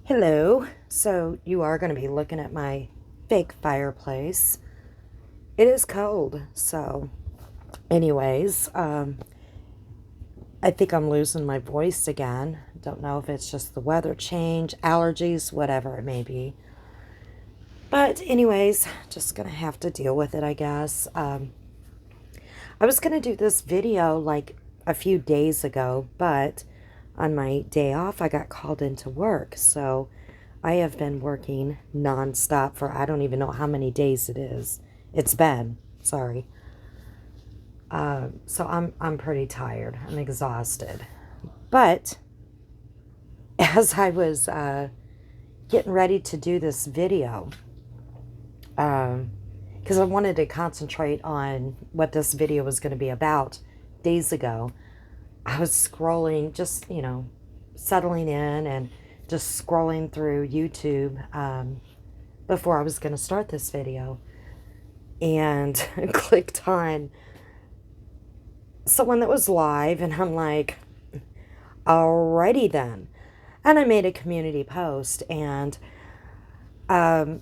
Hello. So you are going to be looking at my fake fireplace. It is cold. So, anyways, I think I'm losing my voice again. Don't know if it's just the weather change, allergies, whatever it may be. But, anyways, just going to have to deal with it, I guess. I was going to do this video like a few days ago, but on my day off, I got called into work. So I have been working nonstop for I don't even know how many days it is. It's been, sorry. So I'm pretty tired. I'm exhausted. But as I was getting ready to do this video, because I wanted to concentrate on what this video was going to be about days ago, I was scrolling, just, settling in and just scrolling through YouTube before I was going to start this video, and clicked on someone that was live, and I'm like, alrighty then. And I made a community post, and I'm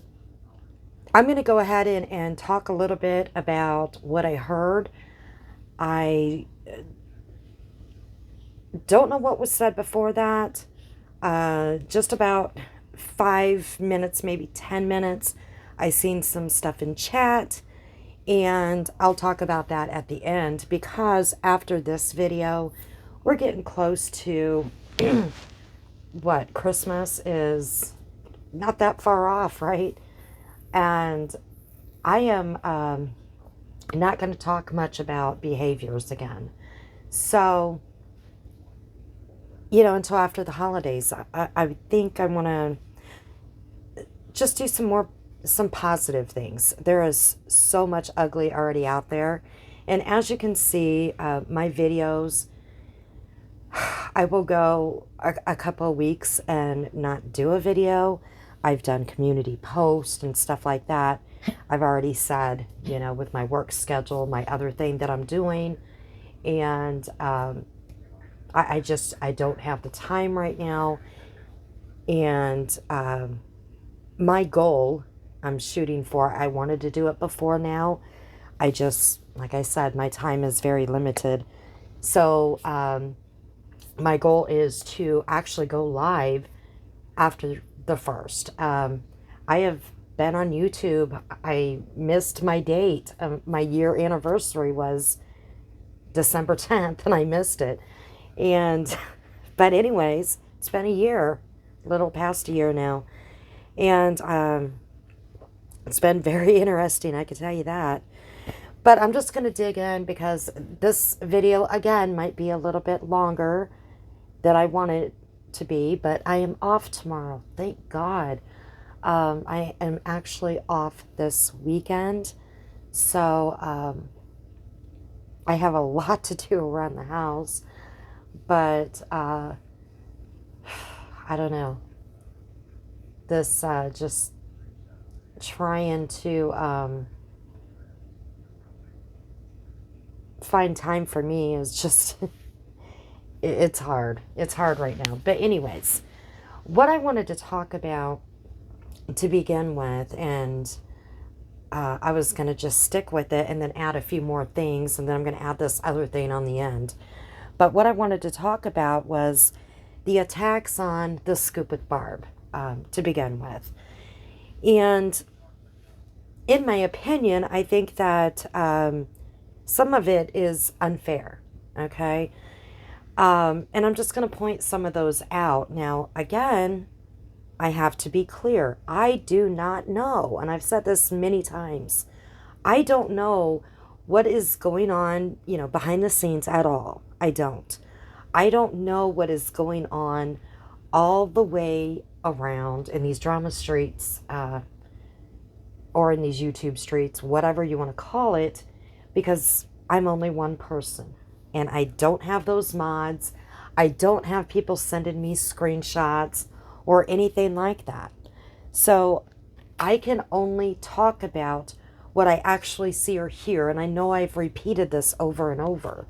going to go ahead and talk a little bit about what I heard. I don't know what was said before that. Just about 5 minutes, maybe 10 minutes. I seen some stuff in chat, and I'll talk about that at the end, because after this video, we're getting close to what, Christmas is not that far off, right? And I am not going to talk much about behaviors again. So, until after the holidays, I think I want to just do some positive things. There is so much ugly already out there. And as you can see, my videos, I will go a couple of weeks and not do a video. I've done community posts and stuff like that. I've already said, with my work schedule, my other thing that I'm doing. And I don't have the time right now. And my goal I'm shooting for, I wanted to do it before now. Like I said, my time is very limited. So my goal is to actually go live after the first. I have been on YouTube. I missed my date. My year anniversary was December 10th, and I missed it. But anyways, it's been a year, a little past a year now. And it's been very interesting, I can tell you that. But I'm just going to dig in, because this video, again, might be a little bit longer than I want it to be. But I am off tomorrow, thank God. I am actually off this weekend. So I have a lot to do around the house. But I don't know. This just trying to find time for me is just it's hard. It's hard right now. But anyways, what I wanted to talk about to begin with, and I was going to just stick with it and then add a few more things, and then I'm going to add this other thing on the end. But what I wanted to talk about was the attacks on the Scoop with Barb, to begin with. And in my opinion, I think that some of it is unfair, okay? And I'm just going to point some of those out. Now, again, I have to be clear. I do not know, and I've said this many times, I don't know what is going on, behind the scenes at all. I don't know what is going on all the way around in these drama streets, or in these YouTube streets, whatever you want to call it, because I'm only one person, and I don't have those mods. I don't have people sending me screenshots or anything like that. So I can only talk about what I actually see or hear, and I know I've repeated this over and over.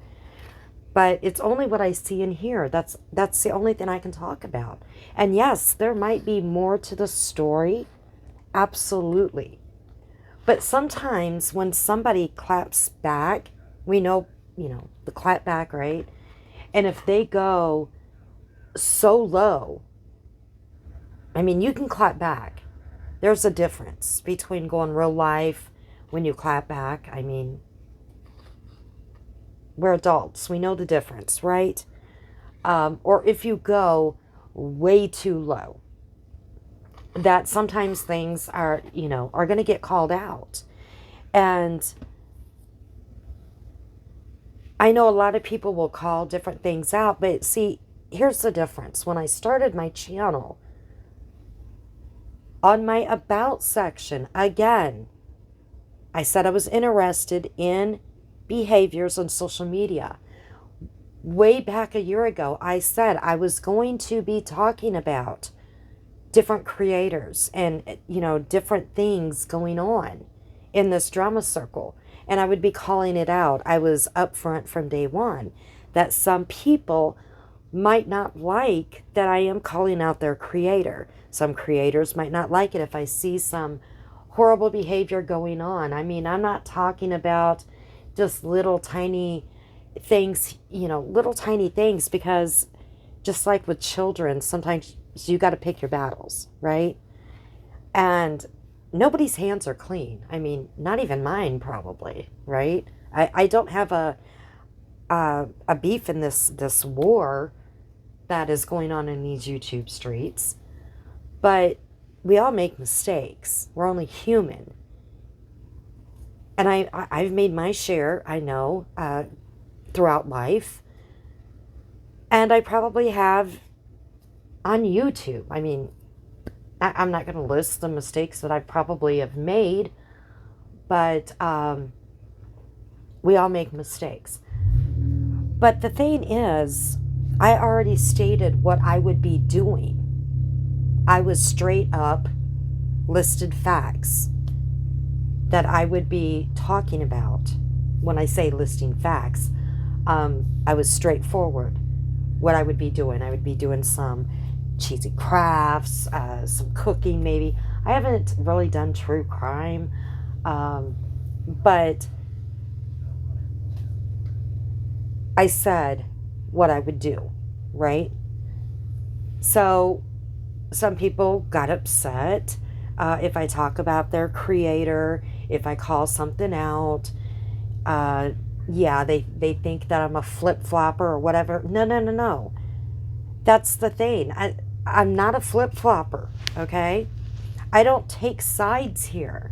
But it's only what I see and hear. That's the only thing I can talk about. And yes, there might be more to the story. Absolutely. But sometimes when somebody claps back, we know, the clap back, right? And if they go so low, I mean, you can clap back. There's a difference between going real life when you clap back. I mean, we're adults. We know the difference, right? Or if you go way too low, that sometimes things are going to get called out. And I know a lot of people will call different things out, but see, here's the difference. When I started my channel, on my about section, again, I said I was interested in behaviors on social media. Way back a year ago, I said I was going to be talking about different creators and, different things going on in this drama circle. And I would be calling it out. I was upfront from day one that some people might not like that I am calling out their creator. Some creators might not like it if I see some horrible behavior going on. I mean, I'm not talking about just little tiny things, little tiny things, because just like with children, sometimes you got to pick your battles, right? And nobody's hands are clean. I mean, not even mine, probably, right? I don't have a beef in this war that is going on in these YouTube streets, but we all make mistakes. We're only human. And I've made my share, I know, throughout life. And I probably have on YouTube. I mean, I'm not going to list the mistakes that I probably have made, but we all make mistakes. But the thing is, I already stated what I would be doing. I was straight up listed facts that I would be talking about. When I say listing facts, I was straightforward what I would be doing. I would be doing some cheesy crafts, some cooking maybe. I haven't really done true crime, but I said what I would do, right? So some people got upset if I talk about their creator, if I call something out. Yeah, they think that I'm a flip-flopper or whatever. No. That's the thing. I'm not a flip-flopper, okay? I don't take sides here.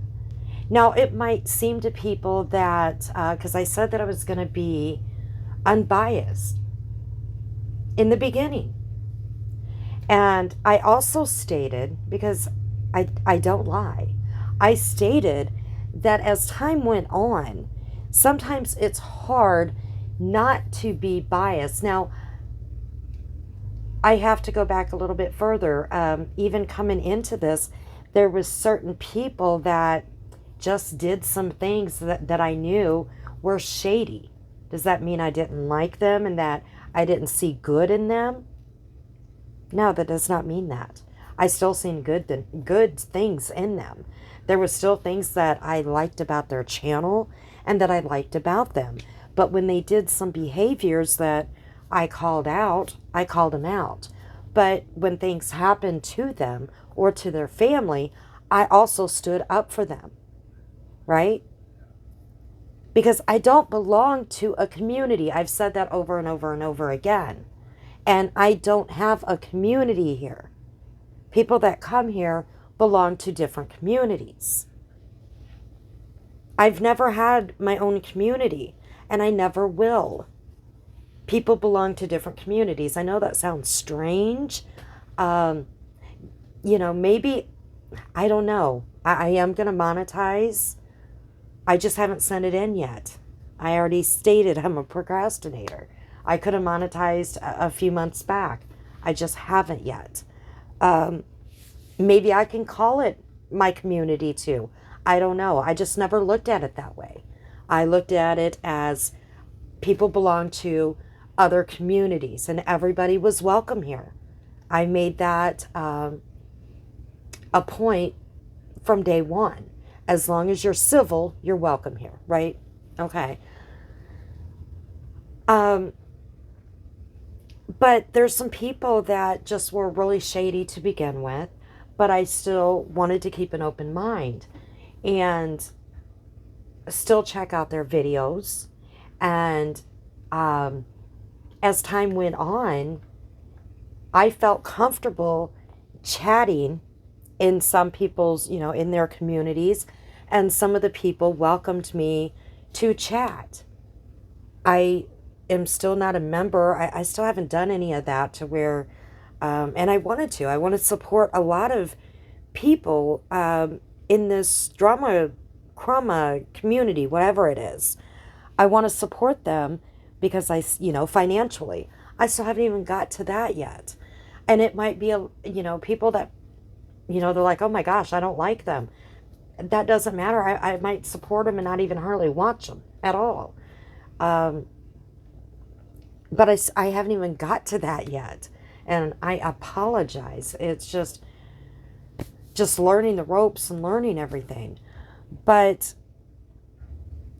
Now, it might seem to people that, because I said that I was going to be unbiased in the beginning. And I also stated, because I don't lie, I stated that as time went on, sometimes it's hard not to be biased. Now, I have to go back a little bit further. Even coming into this, there was certain people that just did some things that I knew were shady. Does that mean I didn't like them and that I didn't see good in them? No, that does not mean that. I still seen good things in them. There were still things that I liked about their channel and that I liked about them. But when they did some behaviors that I called out, I called them out. But when things happened to them or to their family, I also stood up for them, right? Because I don't belong to a community. I've said that over and over and over again. And I don't have a community here. People that come here belong to different communities. I've never had my own community, and I never will. People belong to different communities. I know that sounds strange. Maybe, I don't know. I am going to monetize. I just haven't sent it in yet. I already stated I'm a procrastinator. I could have monetized a few months back. I just haven't yet. Maybe I can call it my community too. I don't know. I just never looked at it that way. I looked at it as people belong to other communities, and everybody was welcome here. I made that a point from day one. As long as you're civil, you're welcome here, right? Okay. But there's some people that just were really shady to begin with, but I still wanted to keep an open mind and still check out their videos. And as time went on, I felt comfortable chatting in some people's, in their communities, and some of the people welcomed me to chat. I am still not a member. I still haven't done any of that to where, and I wanted to. I want to support a lot of people in this crama community, whatever it is. I want to support them because financially. I still haven't even got to that yet. And it might be, people that, they're like, oh my gosh, I don't like them. That doesn't matter. I might support them and not even hardly watch them at all. But I haven't even got to that yet. And I apologize. It's just learning the ropes and learning everything. But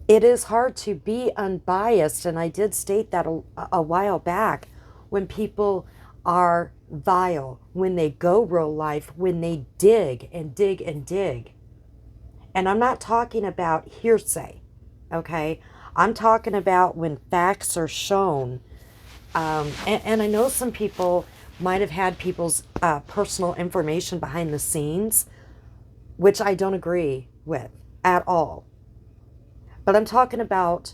it is hard to be unbiased. And I did state that a while back, when people are vile, when they go real life, when they dig and dig and dig. And I'm not talking about hearsay, okay? I'm talking about when facts are shown. And I know some people might have had people's personal information behind the scenes, which I don't agree with at all. But I'm talking about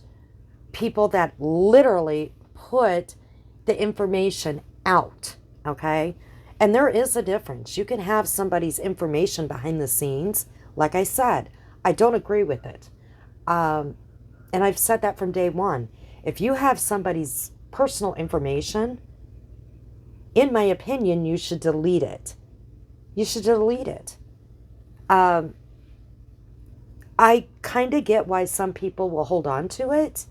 people that literally put the information out, okay? And there is a difference. You can have somebody's information behind the scenes. Like I said, I don't agree with it. And I've said that from day one. If you have somebody's personal information, in my opinion, you should delete it. You should delete it. I kind of get why some people will hold on to it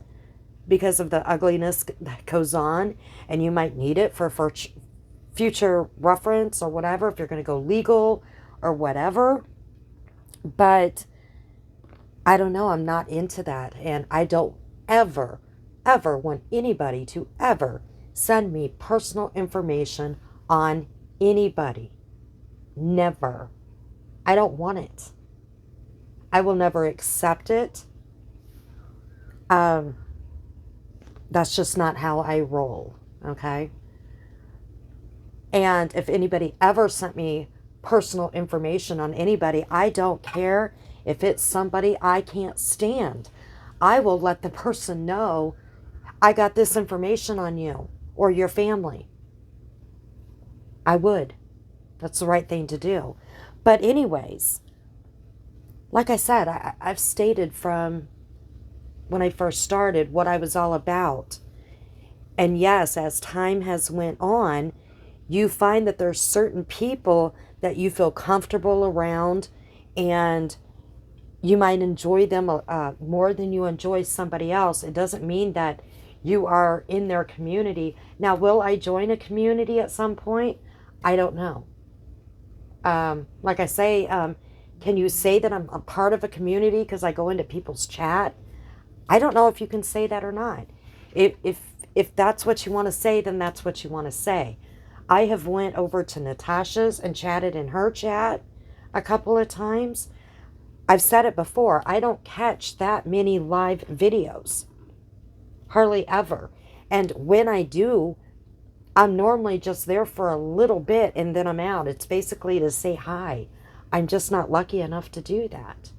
because of the ugliness that goes on, and you might need it for future reference or whatever, if you're going to go legal or whatever. But I don't know. I'm not into that. And I don't ever want anybody to ever send me personal information on anybody. Never. I don't want it. I will never accept it. That's just not how I roll, okay? And if anybody ever sent me personal information on anybody, I don't care if it's somebody I can't stand. I will let the person know, I got this information on you or your family. I would. That's the right thing to do. But anyways, like I said, I've stated from when I first started what I was all about. And yes, as time has went on, you find that there's certain people that you feel comfortable around, and you might enjoy them more than you enjoy somebody else. It doesn't mean that you are in their community. Now, will I join a community at some point? I don't know. Like I say, can you say that I'm a part of a community because I go into people's chat? I don't know if you can say that or not. If that's what you want to say, then that's what you want to say. I have went over to Natasha's and chatted in her chat a couple of times. I've said it before. I don't catch that many live videos. Hardly ever. And when I do, I'm normally just there for a little bit and then I'm out. It's basically to say hi. I'm just not lucky enough to do that.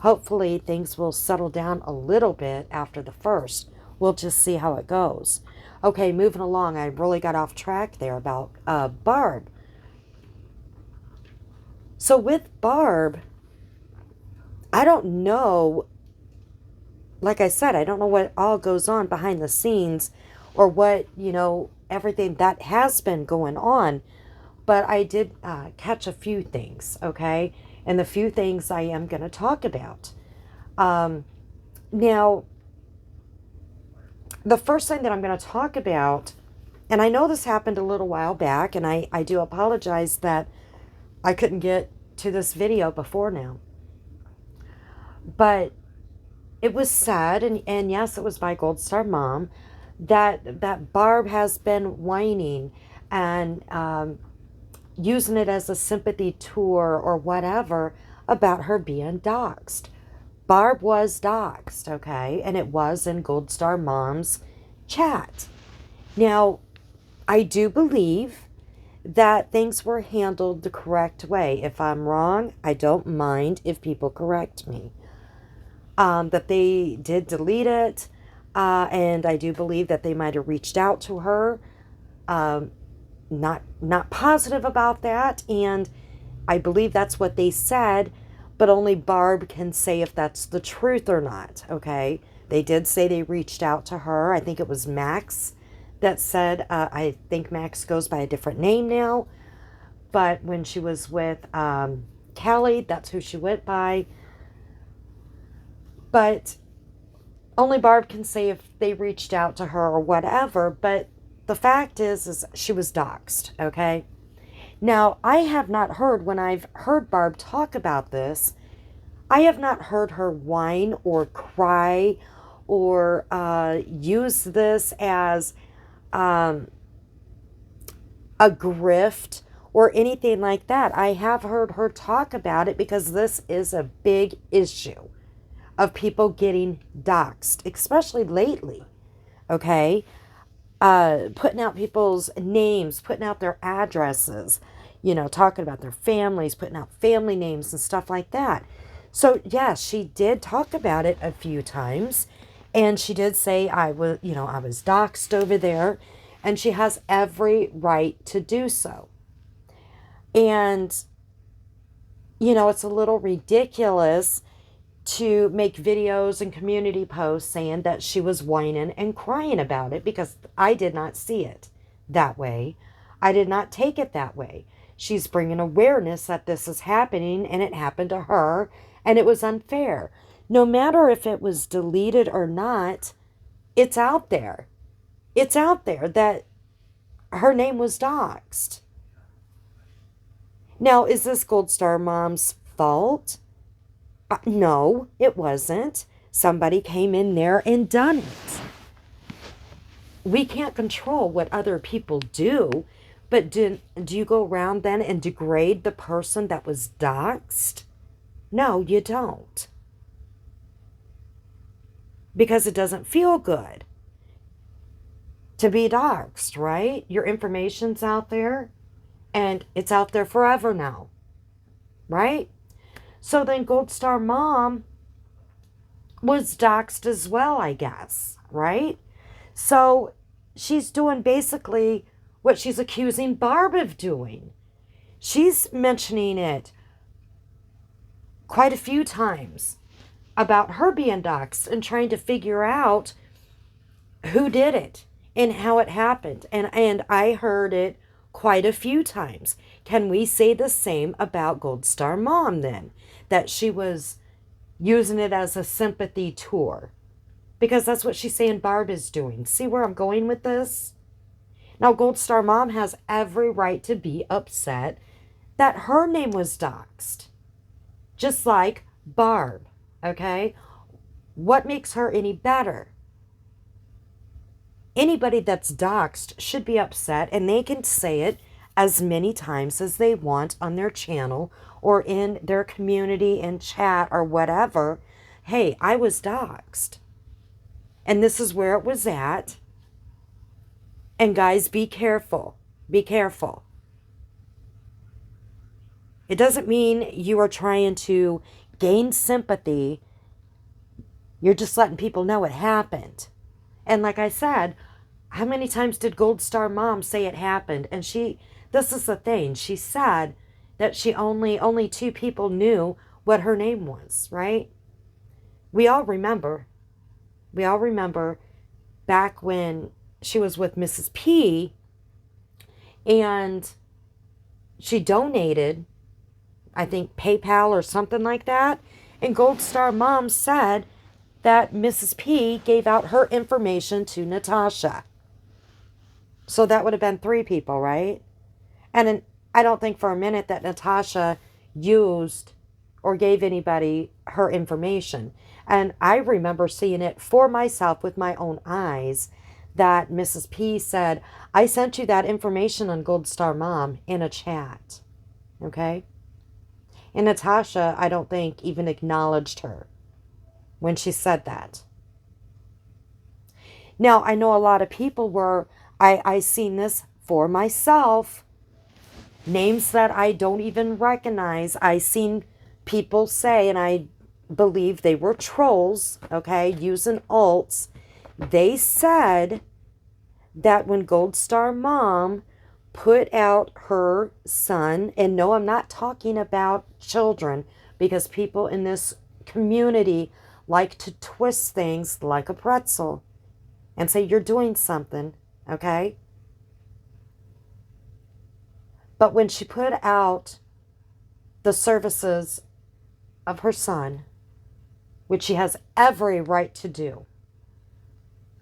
Hopefully things will settle down a little bit after the first. We'll just see how it goes. Okay, moving along. I really got off track there about Barb. So with Barb, I don't know, like I said, I don't know what all goes on behind the scenes or what, everything that has been going on. But I did catch a few things, okay? And the few things I am going to talk about. Now, the first thing that I'm going to talk about, and I know this happened a little while back, and I do apologize that I couldn't get to this video before now. But it was said, and yes, it was by Gold Star Mom, that Barb has been whining and using it as a sympathy tour or whatever about her being doxxed. Barb was doxxed, okay? And it was in Gold Star Mom's chat. Now, I do believe that things were handled the correct way. If I'm wrong, I don't mind if people correct me. That they did delete it, and I do believe that they might have reached out to her. Not positive about that, and I believe that's what they said, but only Barb can say if that's the truth or not, okay? They did say they reached out to her. I think it was Max that said, I think Max goes by a different name now, but when she was with Kelly, that's who she went by. But only Barb can say if they reached out to her or whatever, but the fact is she was doxxed, okay? Now, I have not heard, when I've heard Barb talk about this, I have not heard her whine or cry or use this as a grift or anything like that. I have heard her talk about it because this is a big issue of people getting doxxed, especially lately, okay? Putting out people's names, putting out their addresses, talking about their families, putting out family names and stuff like that. So, yes, she did talk about it a few times, and she did say, I was doxxed over there, and she has every right to do so. And, it's a little ridiculous to make videos and community posts saying that she was whining and crying about it, because I did not see it that way. I did not take it that way. She's bringing awareness that this is happening, and it happened to her, and it was unfair. No matter if it was deleted or not, it's out there. It's out there that her name was doxxed. Now, is this Gold Star Mom's fault? No, it wasn't. Somebody came in there and done it. We can't control what other people do, but do you go around then and degrade the person that was doxxed? No, you don't. Because it doesn't feel good to be doxxed, right? Your information's out there, and it's out there forever now, right? So then Gold Star Mom was doxxed as well, I guess, right? So she's doing basically what she's accusing Barb of doing. She's mentioning it quite a few times about her being doxxed and trying to figure out who did it and how it happened. And I heard it quite a few times. Can we say the same about Gold Star Mom then? That she was using it as a sympathy tour? Because that's what she's saying Barb is doing. See where I'm going with this? Now, Gold Star Mom has every right to be upset that her name was doxxed. Just like Barb, okay? What makes her any better? Anybody that's doxxed should be upset, and they can say it as many times as they want on their channel or in their community and chat or whatever. Hey, I was doxxed, and this is where it was at. And guys, be careful. Be careful. It doesn't mean you are trying to gain sympathy. You're just letting people know it happened. And like I said, how many times did Gold Star Mom say it happened? And this is the thing, she said that only 2 people knew what her name was, right? We all remember back when she was with Mrs. P, and she donated, I think PayPal or something like that, and Gold Star Mom said that Mrs. P gave out her information to Natasha. So that would have been 3 people, right? And I don't think for a minute that Natasha used or gave anybody her information. And I remember seeing it for myself with my own eyes that Mrs. P said, I sent you that information on Gold Star Mom in a chat. Okay? And Natasha, I don't think, even acknowledged her when she said that. Now, I know a lot of people were, I seen this for myself. Names that I don't even recognize. I seen people say, and I believe they were trolls, okay, using alts. They said that when Gold Star Mom put out her son, and no, I'm not talking about children, because people in this community like to twist things like a pretzel and say you're doing something, okay? But when she put out the services of her son, which she has every right to do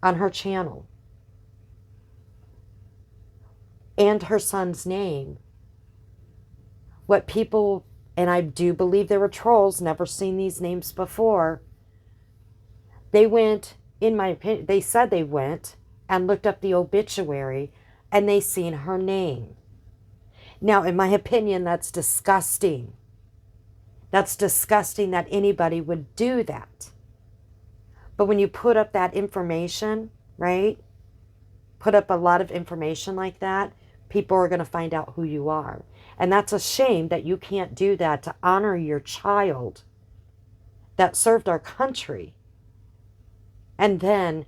on her channel, and her son's name, what people, and I do believe there were trolls, never seen these names before, they went, in my opinion, they said they went and looked up the obituary and they seen her name. Now, in my opinion, that's disgusting. That's disgusting that anybody would do that. But when you put up that information, right? Put up a lot of information like that, people are going to find out who you are. And that's a shame that you can't do that to honor your child that served our country and then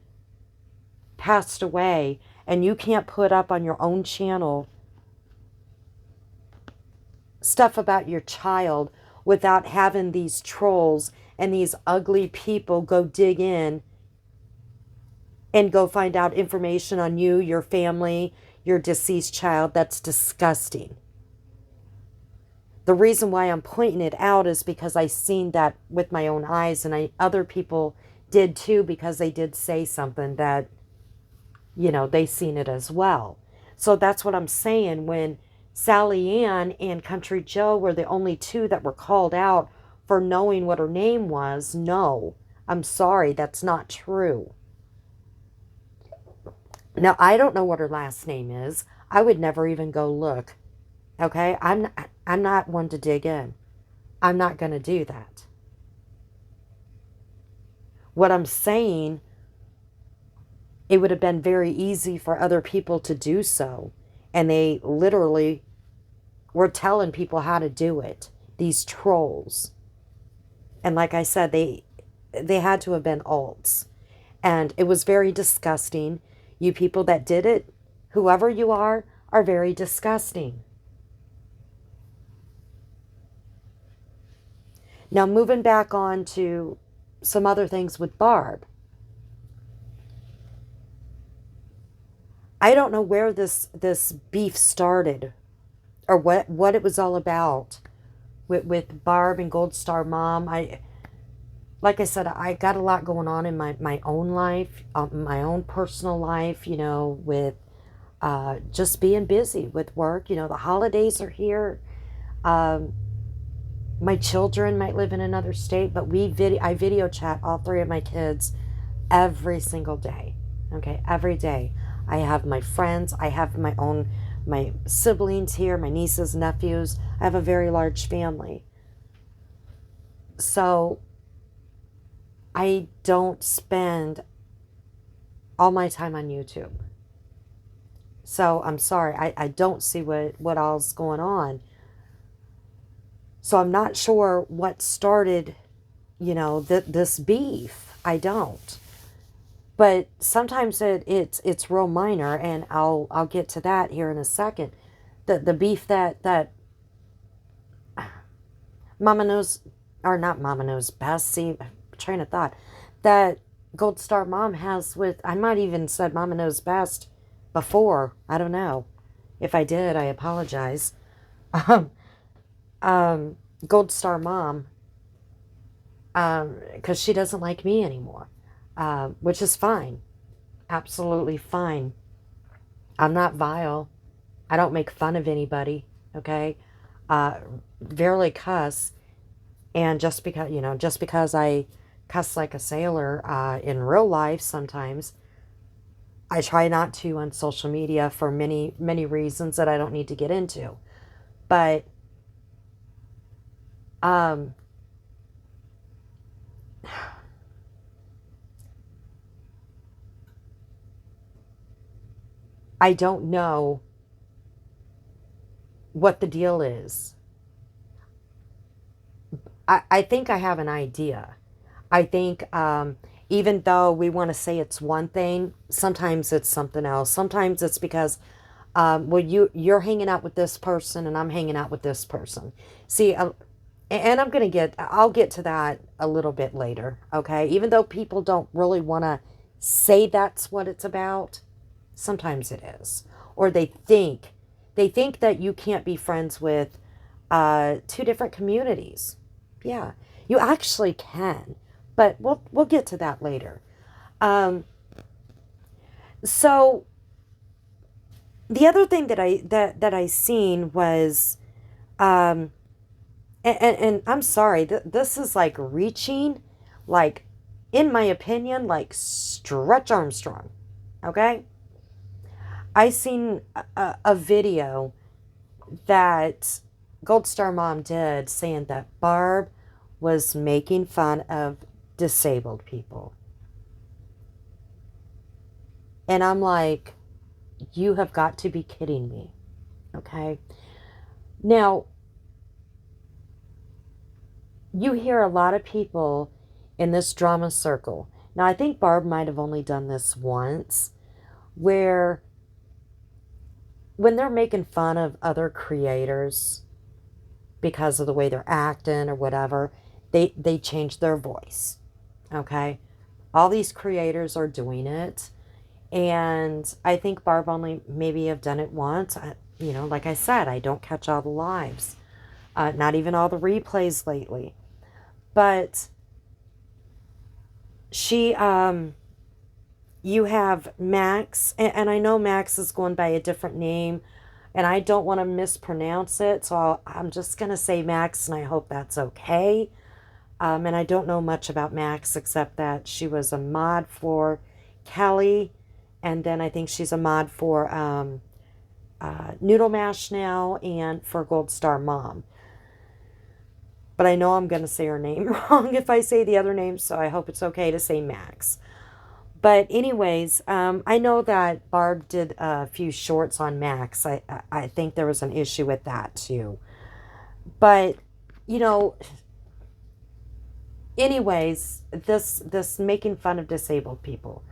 passed away, and you can't put up on your own channel stuff about your child without having these trolls and these ugly people go dig in and go find out information on you, your family, your deceased child. That's disgusting. The reason why I'm pointing it out is because I seen that with my own eyes, and other people did too, because they did say something that, you know, they seen it as well. So that's what I'm saying. When Sally Ann and Country Joe were the only 2 that were called out for knowing what her name was, no, I'm sorry, that's not true. Now, I don't know what her last name is. I would never even go look. Okay? I'm not one to dig in. I'm not going to do that. What I'm saying, it would have been very easy for other people to do so. And they literally were telling people how to do it. These trolls. And like I said, they had to have been alts. And it was very disgusting. You people that did it, whoever you are very disgusting. Now, moving back on to some other things with Barb. I don't know where this beef started or what it was all about with Barb and Gold Star Mom. Like I said, I got a lot going on in my own life, my own personal life, you know, with just being busy with work. You know, the holidays are here. My children might live in another state, but I video chat all 3 of my kids every single day. Okay, every day. I have my friends. I have my siblings here, my nieces, nephews. I have a very large family. So I don't spend all my time on YouTube. So I'm sorry, I don't see what all's going on. So I'm not sure what started, you know, this beef. I don't. But sometimes it's real minor, and I'll get to that here in a second. The beef that Mama knows, or not Mama knows best. See, train of thought, that Gold Star Mom has with, I might even said Mama knows best before. I don't know. If I did, I apologize. Gold Star Mom because she doesn't like me anymore, which is fine. Absolutely fine. I'm not vile. I don't make fun of anybody, okay? Uh, Rarely cuss. And just because I cuss like a sailor in real life sometimes, I try not to on social media for many, many reasons that I don't need to get into. But um, I don't know what the deal is. I think I have an idea. I think even though we want to say it's one thing, sometimes it's something else. Sometimes it's because well, you're hanging out with this person and I'm hanging out with this person. See, and I'll get to that a little bit later. Okay, even though people don't really want to say that's what it's about, sometimes it is, or they think that you can't be friends with two different communities. Yeah, you actually can, but we'll get to that later. Um, so the other thing that I seen was, um, and I'm sorry, this is like reaching, like, in my opinion, like Stretch Armstrong. Okay, I seen a video that Gold Star Mom did saying that Barb was making fun of disabled people. And I'm like, you have got to be kidding me. Okay. Now, you hear a lot of people in this drama circle. Now, I think Barb might have only done this once, where when they're making fun of other creators because of the way they're acting or whatever, they change their voice. Okay. All these creators are doing it. And I think Barb only maybe have done it once. Like I said, I don't catch all the lives, not even all the replays lately. But you have Max, and I know Max is going by a different name, and I don't want to mispronounce it, so I'm just going to say Max, and I hope that's okay. And I don't know much about Max except that she was a mod for Kelly, and then I think she's a mod for Noodle Mash now and for Gold Star Mom. But I know I'm going to say her name wrong if I say the other name, so I hope it's okay to say Max. But anyways, I know that Barb did a few shorts on Max. I think there was an issue with that too. But, you know, anyways, this making fun of disabled people.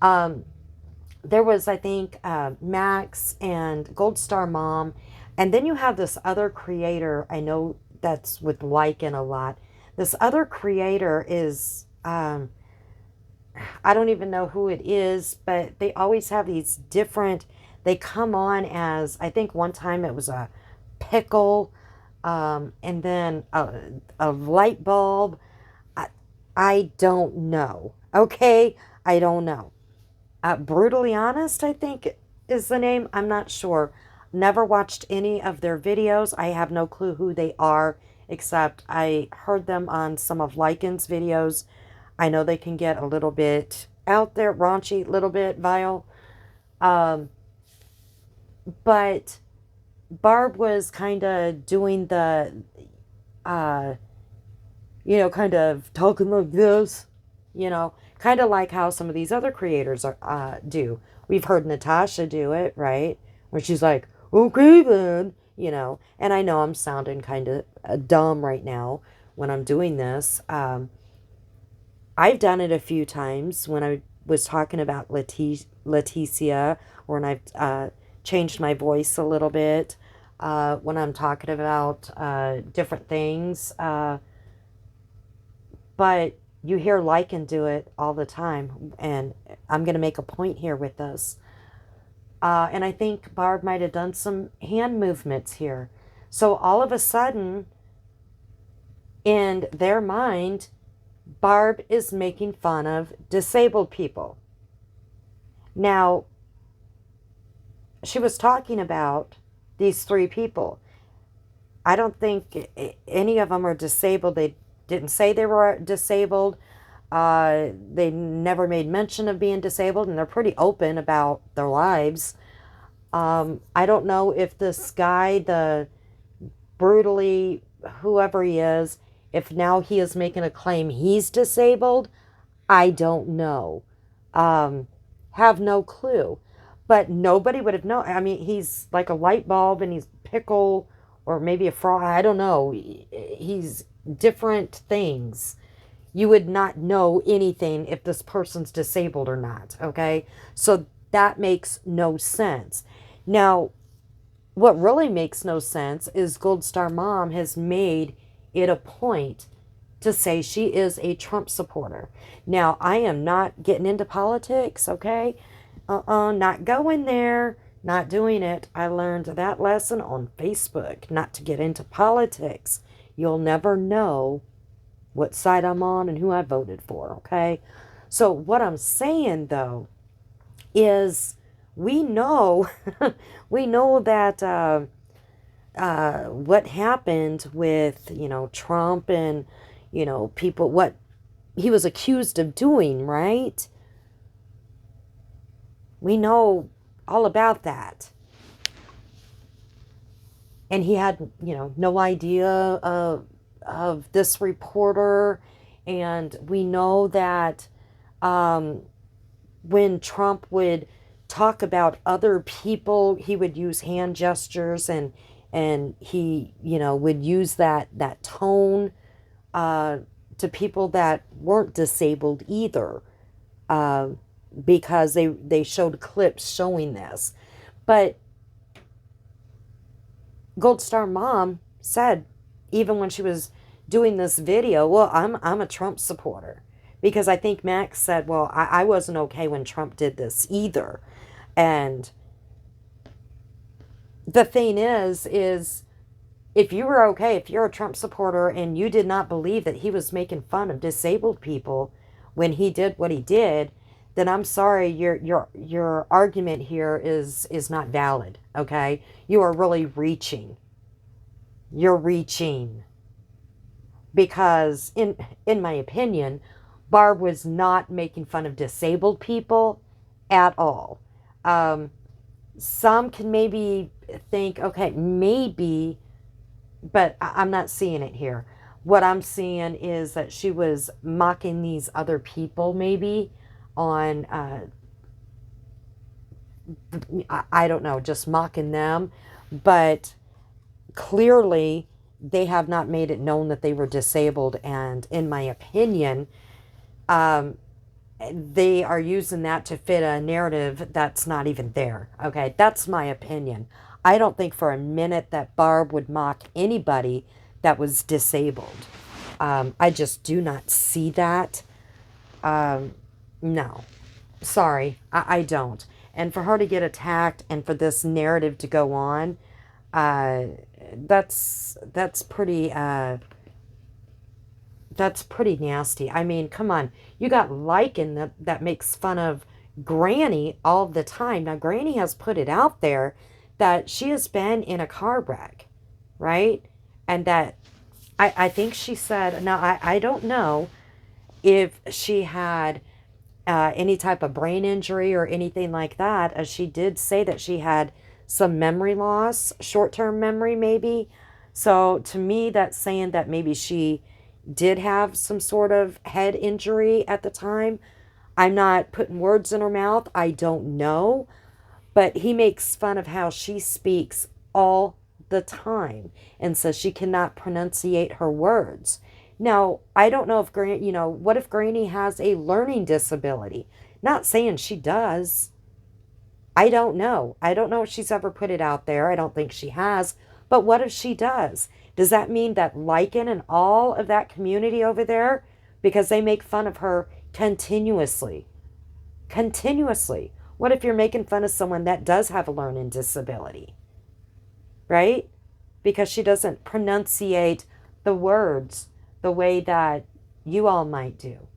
There was, I think, Max and Gold Star Mom, and then you have this other creator. I know that's with Lycan a lot. This other creator is, I don't even know who it is, but they always have these different. They come on as, I think one time it was a pickle, and then a light bulb. I don't know. Okay, I don't know. Brutally Honest, I think is the name. I'm not sure. Never watched any of their videos. I have no clue who they are, except I heard them on some of Lycan's videos. I know they can get a little bit out there, raunchy, a little bit vile. Um, but Barb was kind of doing the, uh, kind of talking like this, kind of like how some of these other creators do. We've heard Natasha do it, right? Where she's like, okay then, and I know I'm sounding kind of dumb right now when I'm doing this. I've done it a few times when I was talking about Leticia, or when I've changed my voice a little bit, when I'm talking about different things. But you hear Lycan do it all the time, and I'm going to make a point here with this. And I think Barb might have done some hand movements here. So all of a sudden, in their mind, Barb is making fun of disabled people. Now, she was talking about these three people. I don't think any of them are disabled. They didn't say they were disabled. They never made mention of being disabled, and they're pretty open about their lives. I don't know if this guy, the brutally, whoever he is, if now he is making a claim he's disabled. I don't know. Um, have no clue. But nobody would have known. I mean, he's like a light bulb and he's pickle or maybe a frog. I don't know. He's different things. You would not know anything if this person's disabled or not. Okay. So that makes no sense. Now, what really makes no sense is Gold Star Mom has made it a point to say she is a Trump supporter. Now, I am not getting into politics, okay? Not going there, not doing it. I learned that lesson on Facebook, not to get into politics. You'll never know what side I'm on and who I voted for, okay? So what I'm saying, though, is we know, we know that what happened with, Trump and, people, what he was accused of doing, right? We know all about that. And he had, no idea of this reporter. And we know that when Trump would talk about other people, he would use hand gestures and he, would use that tone to people that weren't disabled either, because they showed clips showing this. But Gold Star Mom said, even when she was doing this video, well, I'm a Trump supporter. Because I think Max said, well, I wasn't okay when Trump did this either. And the thing is if you were okay, if you're a Trump supporter and you did not believe that he was making fun of disabled people when he did what he did, then I'm sorry, your argument here is not valid, okay? You are really reaching. You're reaching. Because in my opinion, Barb was not making fun of disabled people at all. Some can maybe think, okay, maybe, but I'm not seeing it here. What I'm seeing is that she was mocking these other people maybe on, I don't know, just mocking them. But clearly they have not made it known that they were disabled. And in my opinion, they are using that to fit a narrative that's not even there. Okay, that's my opinion. I don't think for a minute that Barb would mock anybody that was disabled. I just do not see that. No. Sorry, I don't. And for her to get attacked and for this narrative to go on, that's pretty that's pretty nasty. I mean, come on. You got Lycan that makes fun of Granny all the time. Now, Granny has put it out there that she has been in a car wreck, right? And that I think she said, now I don't know if she had any type of brain injury or anything like that, as she did say that she had some memory loss, short-term memory maybe. So to me, that's saying that maybe she did have some sort of head injury at the time. I'm not putting words in her mouth. I don't know. But he makes fun of how she speaks all the time and says she cannot pronunciate her words. Now, I don't know if what if Granny has a learning disability? Not saying she does. I don't know. I don't know if she's ever put it out there. I don't think she has. But what if she does? Does that mean that Lycan and all of that community over there, because they make fun of her continuously? Continuously. What if you're making fun of someone that does have a learning disability? Right? Because she doesn't pronunciate the words the way that you all might do.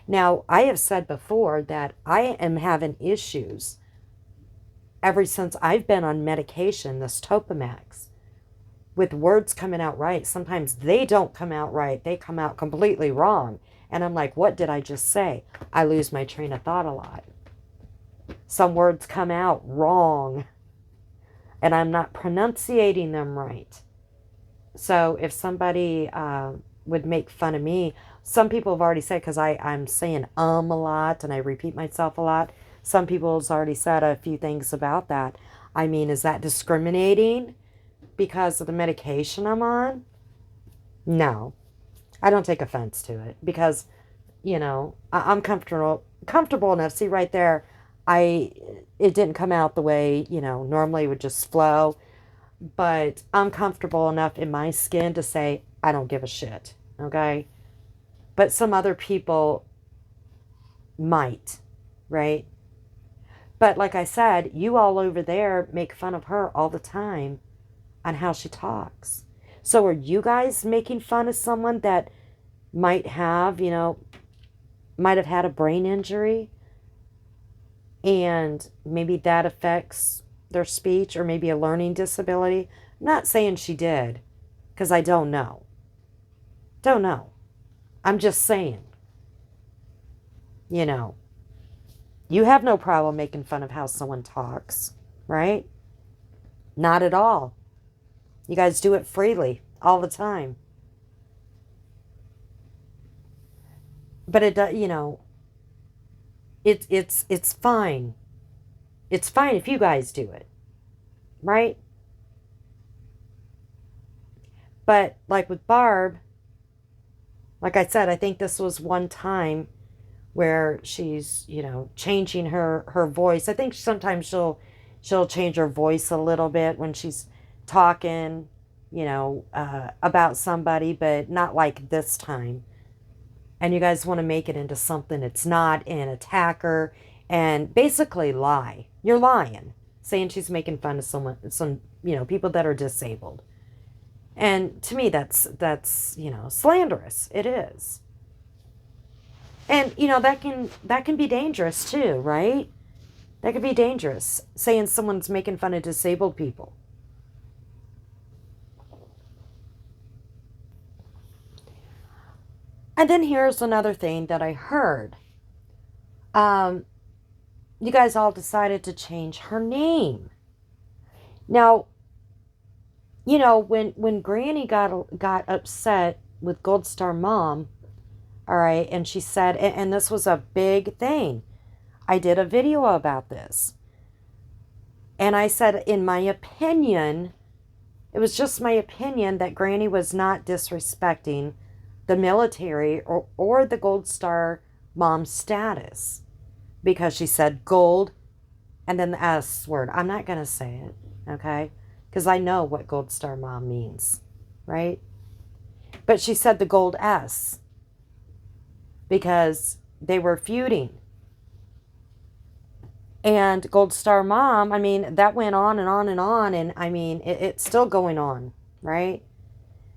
Now, I have said before that I am having issues ever since I've been on medication, this Topamax, with words coming out right. Sometimes they don't come out right. They come out completely wrong. And I'm like, what did I just say? I lose my train of thought a lot. Some words come out wrong, and I'm not pronunciating them right. So if somebody would make fun of me, some people have already said, because I'm saying a lot and I repeat myself a lot, some people have already said a few things about that. I mean, is that discriminating because of the medication I'm on? No, I don't take offense to it because, I'm comfortable enough. See right there, it didn't come out the way, normally it would just flow. But I'm comfortable enough in my skin to say, I don't give a shit, okay? But some other people might, right? But like I said, you all over there make fun of her all the time on how she talks. So are you guys making fun of someone that might have, might have had a brain injury, and maybe that affects their speech, or maybe a learning disability? I'm not saying she did, because I don't know. Don't know. I'm just saying, you have no problem making fun of how someone talks, right? Not at all. You guys do it freely all the time. But it's fine. It's fine if you guys do it, right? But like with Barb, like I said, I think this was one time where she's, changing her voice. I think sometimes she'll change her voice a little bit when she's talking, about somebody, but not like this time. And you guys want to make it into something it's not, and attack her and basically lie. You're lying, saying she's making fun of some people that are disabled. And to me, that's slanderous. It is. And that can be dangerous too, right? That could be dangerous, saying someone's making fun of disabled people. And then here's another thing that I heard. You guys all decided to change her name. Now, when Granny got upset with Gold Star Mom, all right, and she said, and this was a big thing. I did a video about this. And I said, in my opinion, it was just my opinion that Granny was not disrespecting the military or the Gold Star Mom status, because she said gold and then the S word. I'm not going to say it, okay? Because I know what Gold Star Mom means, right? But she said the gold S because they were feuding. And Gold Star Mom, I mean, that went on and on and on. And I mean, it's still going on, right?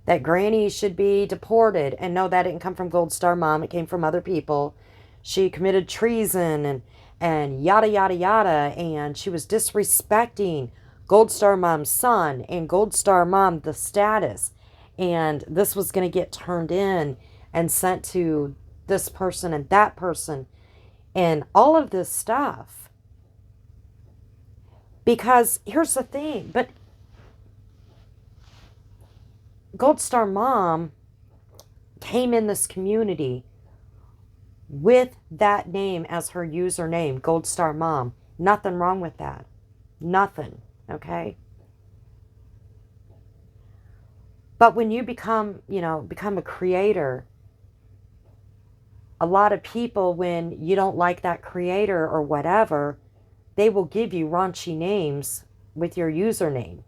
That Granny should be deported. And no, that didn't come from Gold Star Mom. It came from other people. She committed treason and yada, yada, yada. And she was disrespecting Gold Star Mom's son and Gold Star Mom, the status. And this was going to get turned in and sent to this person and that person. And all of this stuff. Because here's the thing, but Gold Star Mom came in this community with that name as her username, Gold Star Mom. Nothing wrong with that. Nothing, okay? But when you become a creator, a lot of people, when you don't like that creator or whatever, they will give you raunchy names with your username.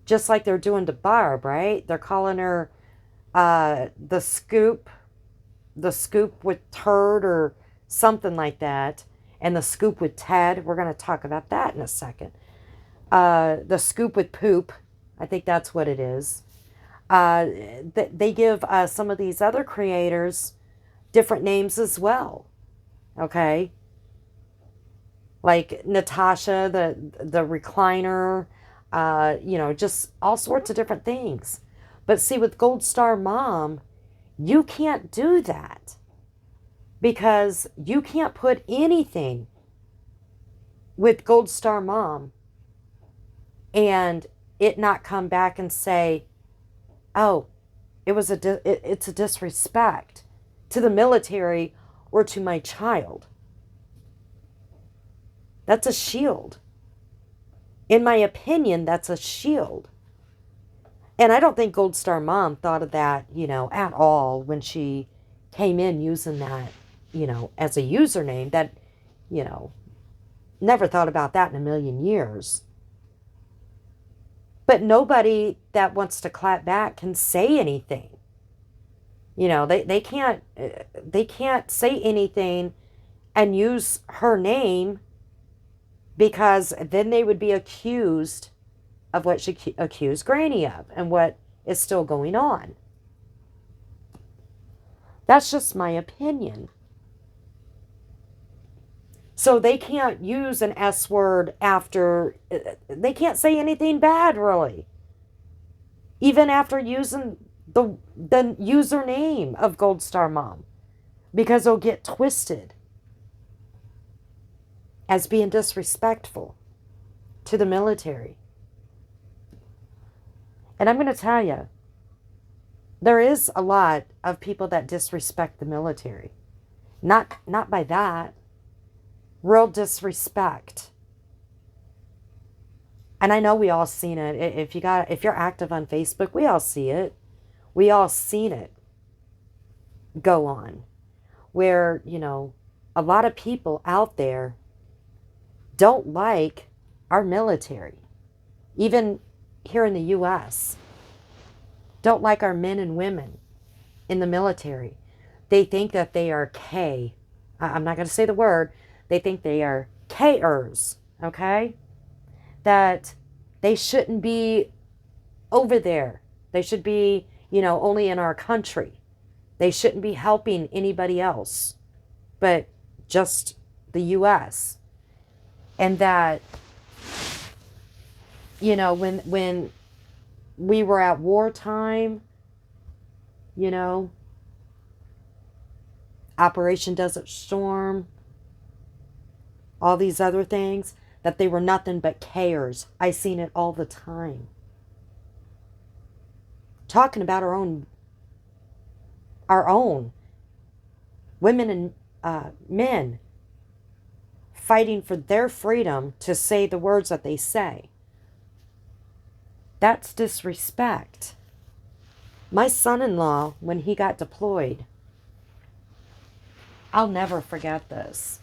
Just like they're doing to Barb, right? They're calling her the Scoop with Turd or something like that. And the Scoop with Ted. We're going to talk about that in a second. The Scoop with Poop. I think that's what it is. They give some of these other creators different names as well. Okay, like Natasha, the recliner, just all sorts of different things. But see, with Gold Star Mom, you can't do that because you can't put anything with Gold Star Mom and it not come back and say, "Oh, it's a disrespect to the military or to my child." That's a shield. In my opinion, that's a shield. And I don't think Gold Star Mom thought of that, at all when she came in using that, as a username. That, never thought about that in a million years. But nobody that wants to clap back can say anything. They can't say anything and use her name, because then they would be accused of what she accused Granny of and what is still going on. That's just my opinion. So they can't use an S word after, they can't say anything bad, really. Even after using the username of Gold Star Mom, because it'll get twisted as being disrespectful to the military. And I'm going to tell you, there is a lot of people that disrespect the military. Not by that. Real disrespect. And I know we all seen it. If you're active on Facebook, we all see it. We all seen it go on. Where, a lot of people out there don't like our military. Even here in the U.S. don't like our men and women in the military. They think that they are I'm not going to say the word. They think they are K-ers, okay? That they shouldn't be over there. They should be, only in our country. They shouldn't be helping anybody else but just the U.S. And that, when we were at wartime, Operation Desert Storm, all these other things, that they were nothing but K'ers. I seen it all the time. Talking about our own women and men fighting for their freedom to say the words that they say. That's disrespect. My son-in-law, when he got deployed, I'll never forget this.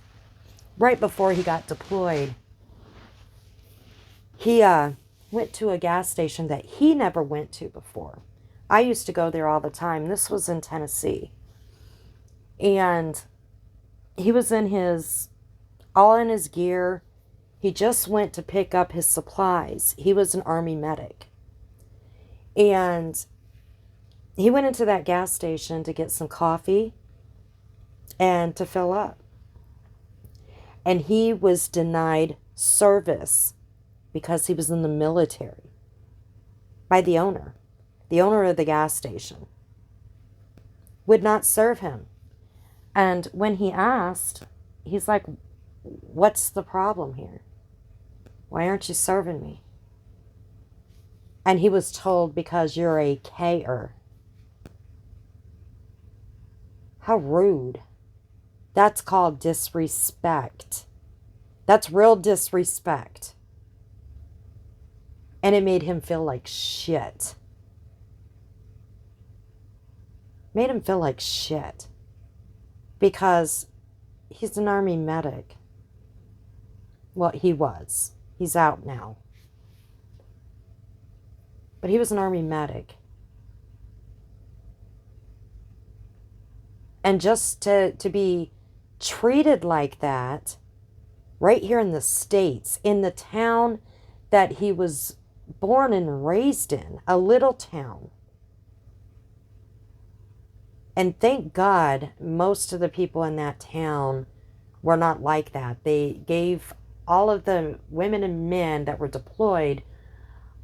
Right before he got deployed, he went to a gas station that he never went to before. I used to go there all the time. This was in Tennessee. And he was all in his gear. He just went to pick up his supplies. He was an Army medic. And he went into that gas station to get some coffee and to fill up. And he was denied service because he was in the military by the owner of the gas station. Would not serve him. And when he asked, he's like, "What's the problem here? Why aren't you serving me?" And he was told, "Because you're a K-er." How rude. That's called disrespect. That's real disrespect. And it made him feel like shit. Made him feel like shit. Because he's an Army medic. Well, he was. He's out now. But he was an Army medic. And just to be treated like that, right here in the States, in the town that he was born and raised in, a little town. And thank God most of the people in that town were not like that. They gave all of the women and men that were deployed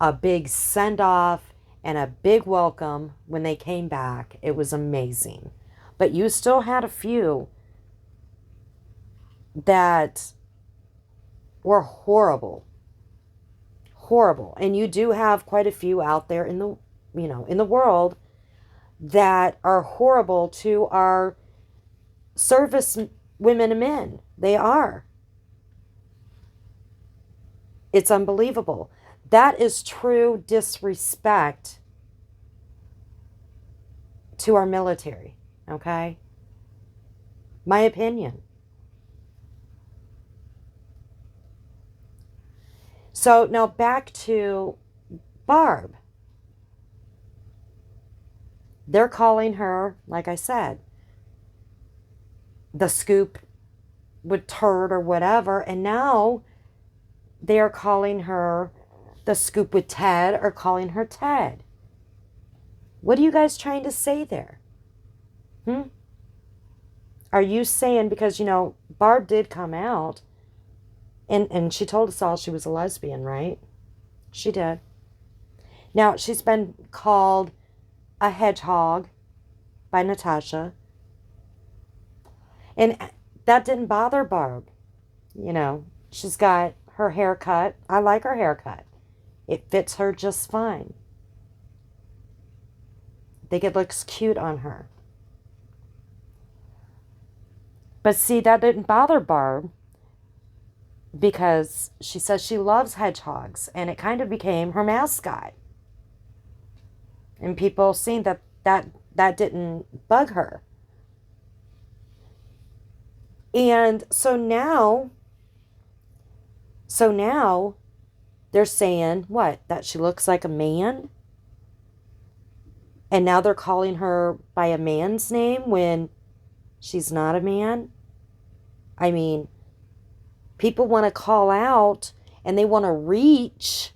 a big send off and a big welcome when they came back. It was amazing. But you still had a few that were horrible. Horrible. And you do have quite a few out there in the, in the world that are horrible to our service women and men. They are. It's unbelievable. That is true disrespect to our military, okay? My opinion. So now back to Barb. They're calling her, like I said, the Scoop with turd or whatever, and now they are calling her the Scoop with Ted or calling her Ted. What are you guys trying to say there? Are you saying, because, Barb did come out and she told us all she was a lesbian, right? She did. Now, she's been called a hedgehog by Natasha. And that didn't bother Barb. She's got her haircut. I like her haircut. It fits her just fine. I think it looks cute on her. But see, that didn't bother Barb because she says she loves hedgehogs and it kind of became her mascot. And people seen that didn't bug her. And so now they're saying what? That she looks like a man? And now they're calling her by a man's name when she's not a man? I mean, people want to call out and they want to reach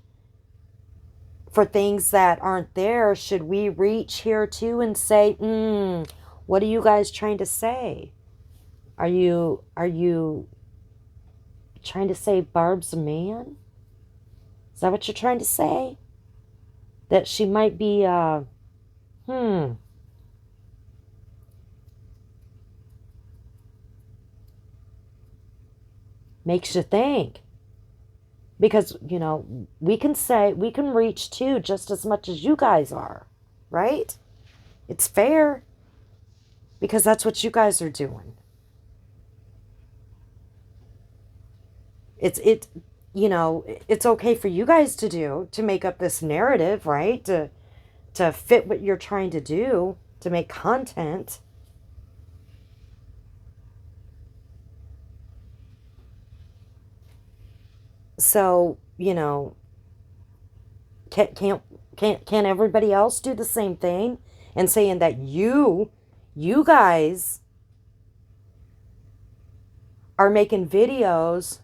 for things that aren't there. Should we reach here too and say, what are you guys trying to say? Are you trying to say Barb's a man? Is that what you're trying to say? That she might be, Makes you think. Because, we can reach too just as much as you guys are, right? It's fair. Because that's what you guys are doing. It's okay for you guys to do, to make up this narrative, right? To fit what you're trying to do, to make content. So, can't everybody else do the same thing? And saying that you guys are making videos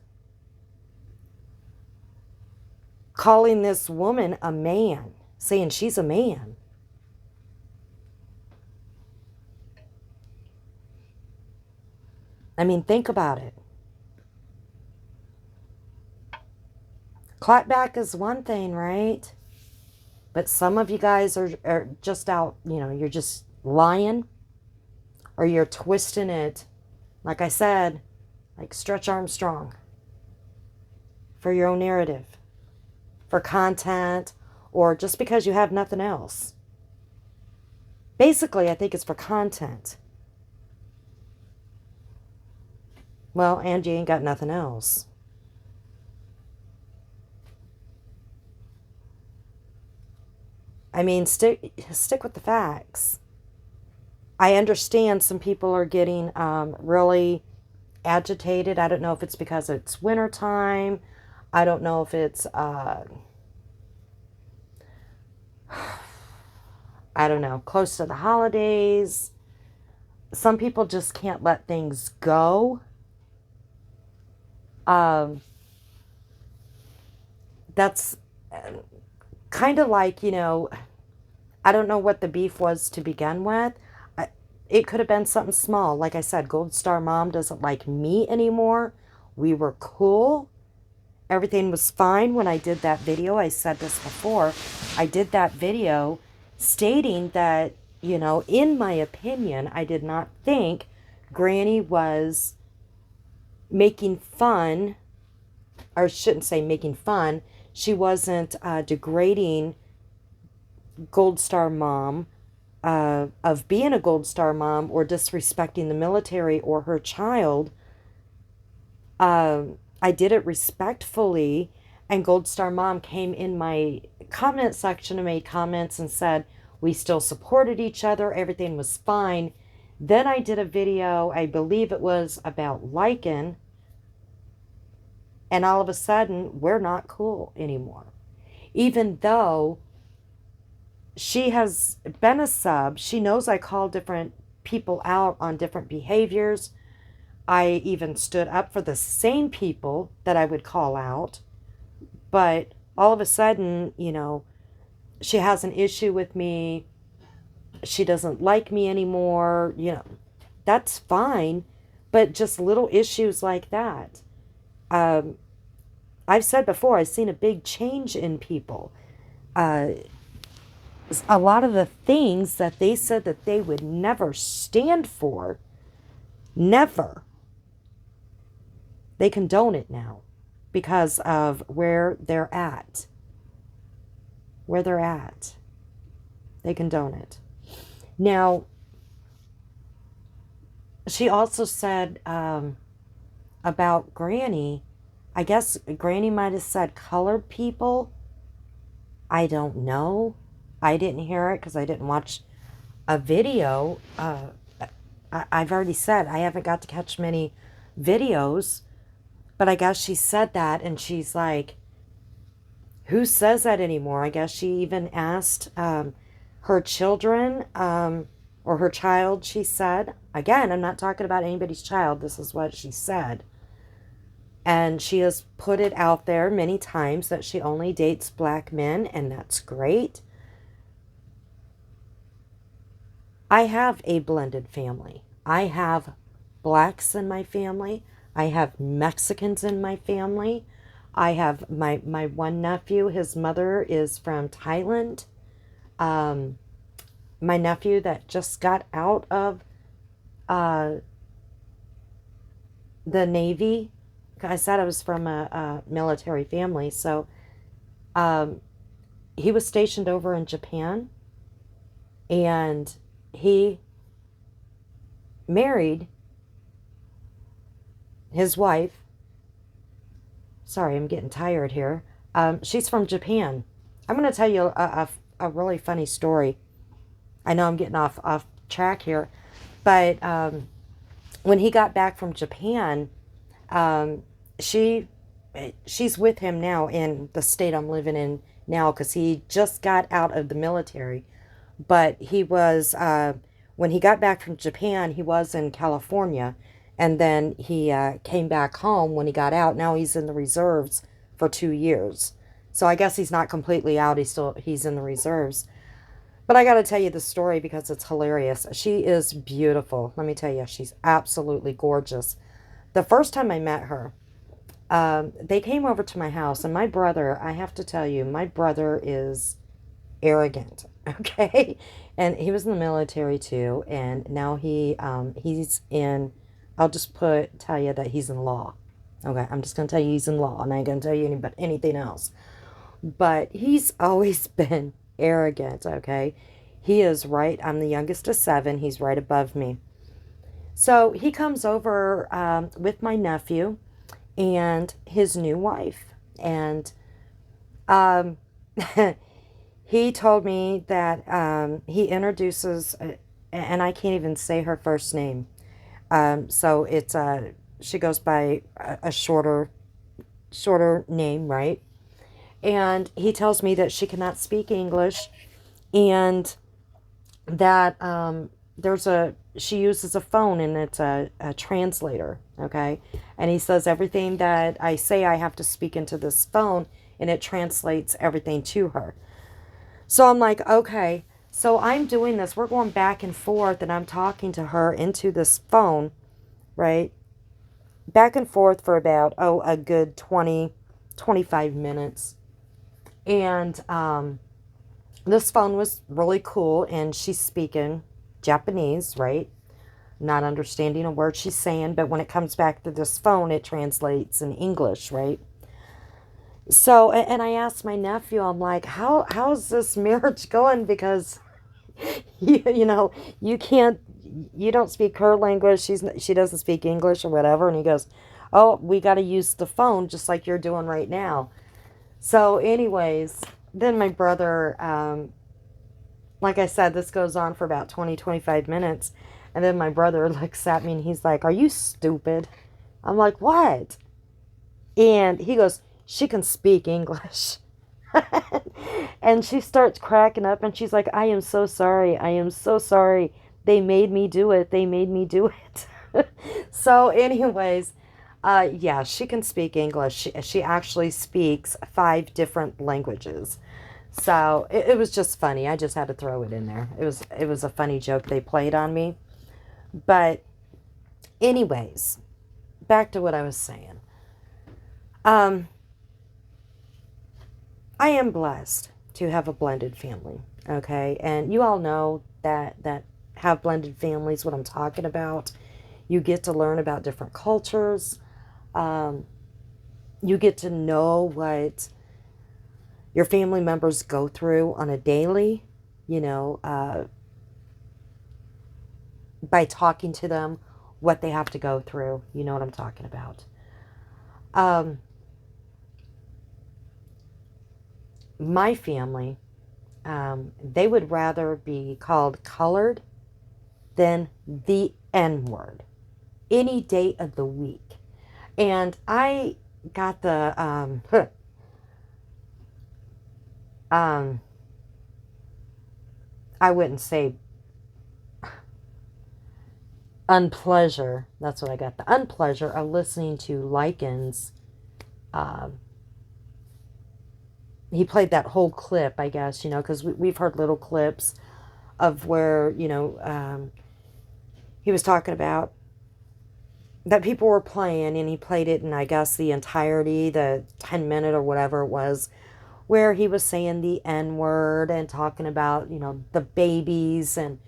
calling this woman a man, saying she's a man. I mean, think about it. Clapback is one thing, right? But some of you guys are just out, you're just lying or you're twisting it, like I said, like Stretch Armstrong, for your own narrative, for content, or just because you have nothing else. Basically, I think it's for content. Well, and you ain't got nothing else. I mean, stick with the facts. I understand some people are getting really agitated. I don't know if it's because it's winter time. I don't know if it's I don't know, close to the holidays. Some people just can't let things go. That's kind of like, I don't know what the beef was to begin with. it could have been something small. Like I said, Gold Star Mom doesn't like me anymore. We were cool. Everything was fine when I did that video. I said this before. I did that video stating that, you know, in my opinion, I did not think Granny was making fun, or shouldn't say making fun. She wasn't degrading Gold Star Mom of being a Gold Star Mom or disrespecting the military or her child. I did it respectfully, and Gold Star Mom came in my comment section and made comments and said we still supported each other, everything was fine. Then I did a video, I believe it was about Lycan, and all of a sudden we're not cool anymore. Even though she has been a sub, she knows I call different people out on different behaviors. I even stood up for the same people that I would call out. But all of a sudden, you know, she has an issue with me. She doesn't like me anymore. You know, that's fine. But just little issues like that. I've said before, I've seen a big change in people. A lot of the things that they said that they would never stand for, never, they condone it now because of where they're at. Where they're at. They condone it. Now, she also said about Granny, I guess Granny might have said colored people. I don't know. I didn't hear it because I didn't watch a video. I've already said I haven't got to catch many videos. But I guess she said that, and she's like, who says that anymore? I guess she even asked her children, or her child, she said. Again, I'm not talking about anybody's child. This is what she said. And she has put it out there many times that she only dates black men, and that's great. I have a blended family. I have blacks in my family. I have Mexicans in my family. I have my one nephew, his mother is from Thailand. My nephew that just got out of the Navy. I said I was from a military family. So he was stationed over in Japan. And he married his wife. Sorry, I'm getting tired here. She's from Japan. I'm going to tell you a really funny story. I know I'm getting off track here. But when he got back from Japan, she's with him now in the state I'm living in now because he just got out of the military. But he was, when he got back from Japan, he was in California. And then he came back home when he got out. Now he's in the reserves for 2 years. So I guess he's not completely out. He's in the reserves. But I got to tell you the story because it's hilarious. She is beautiful. Let me tell you, she's absolutely gorgeous. The first time I met her, they came over to my house. And my brother, I have to tell you, my brother is arrogant. Okay? And he was in the military too. And now he's in... I'll just tell you that he's in law. Okay, I'm just going to tell you he's in law. And I ain't going to tell you anything else. But he's always been arrogant, okay? He is right. I'm the youngest of 7. He's right above me. So he comes over with my nephew and his new wife. And he told me that he introduces, and I can't even say her first name. So it's she goes by a shorter name, right? And he tells me that she cannot speak English, and that she uses a phone, and it's a translator, okay? And he says everything that I say I have to speak into this phone, and it translates everything to her. So I'm like, okay. So I'm doing this. We're going back and forth, and I'm talking to her into this phone, right? Back and forth for about, a good 20, 25 minutes. And this phone was really cool, and she's speaking Japanese, right? Not understanding a word she's saying, but when it comes back to this phone, it translates in English, right? So, and I asked my nephew, I'm like, how's this marriage going? Because you know, you can't, you don't speak her language, she doesn't speak English or whatever. And he goes, oh, we got to use the phone just like you're doing right now. So anyways, then my brother, like I said, this goes on for about 20, 25 minutes. And then my brother looks at me and he's like, are you stupid? I'm like, what? And he goes, she can speak English. And she starts cracking up and she's like, I am so sorry. I am so sorry. They made me do it. They made me do it. So, anyways, yeah, she can speak English. She actually speaks 5 different languages. So it was just funny. I just had to throw it in there. It was a funny joke they played on me. But anyways, back to what I was saying. Um, I am blessed to have a blended family. Okay, and you all know that have blended families what I'm talking about. You get to learn about different cultures. Um, you get to know what your family members go through on a daily, you know, by talking to them, what they have to go through. You know what I'm talking about. Um, my family, they would rather be called colored than the N word any day of the week. And I got the, um, I wouldn't say unpleasure. That's what I got. The unpleasure of listening to Lycan's. Um, he played that whole clip, I guess, because we've heard little clips of where, he was talking about that people were playing, and he played it in, I guess, the entirety, the 10-minute or whatever it was, where he was saying the N word and talking about, the babies and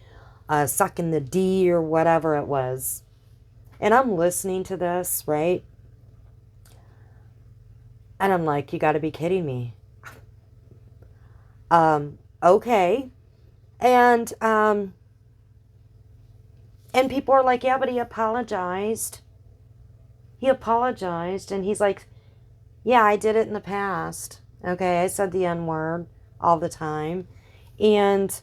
sucking the D or whatever it was. And I'm listening to this, right? And I'm like, you got to be kidding me. Okay. And people are like, yeah, but he apologized. He apologized. And he's like, yeah, I did it in the past. Okay, I said the N word all the time. And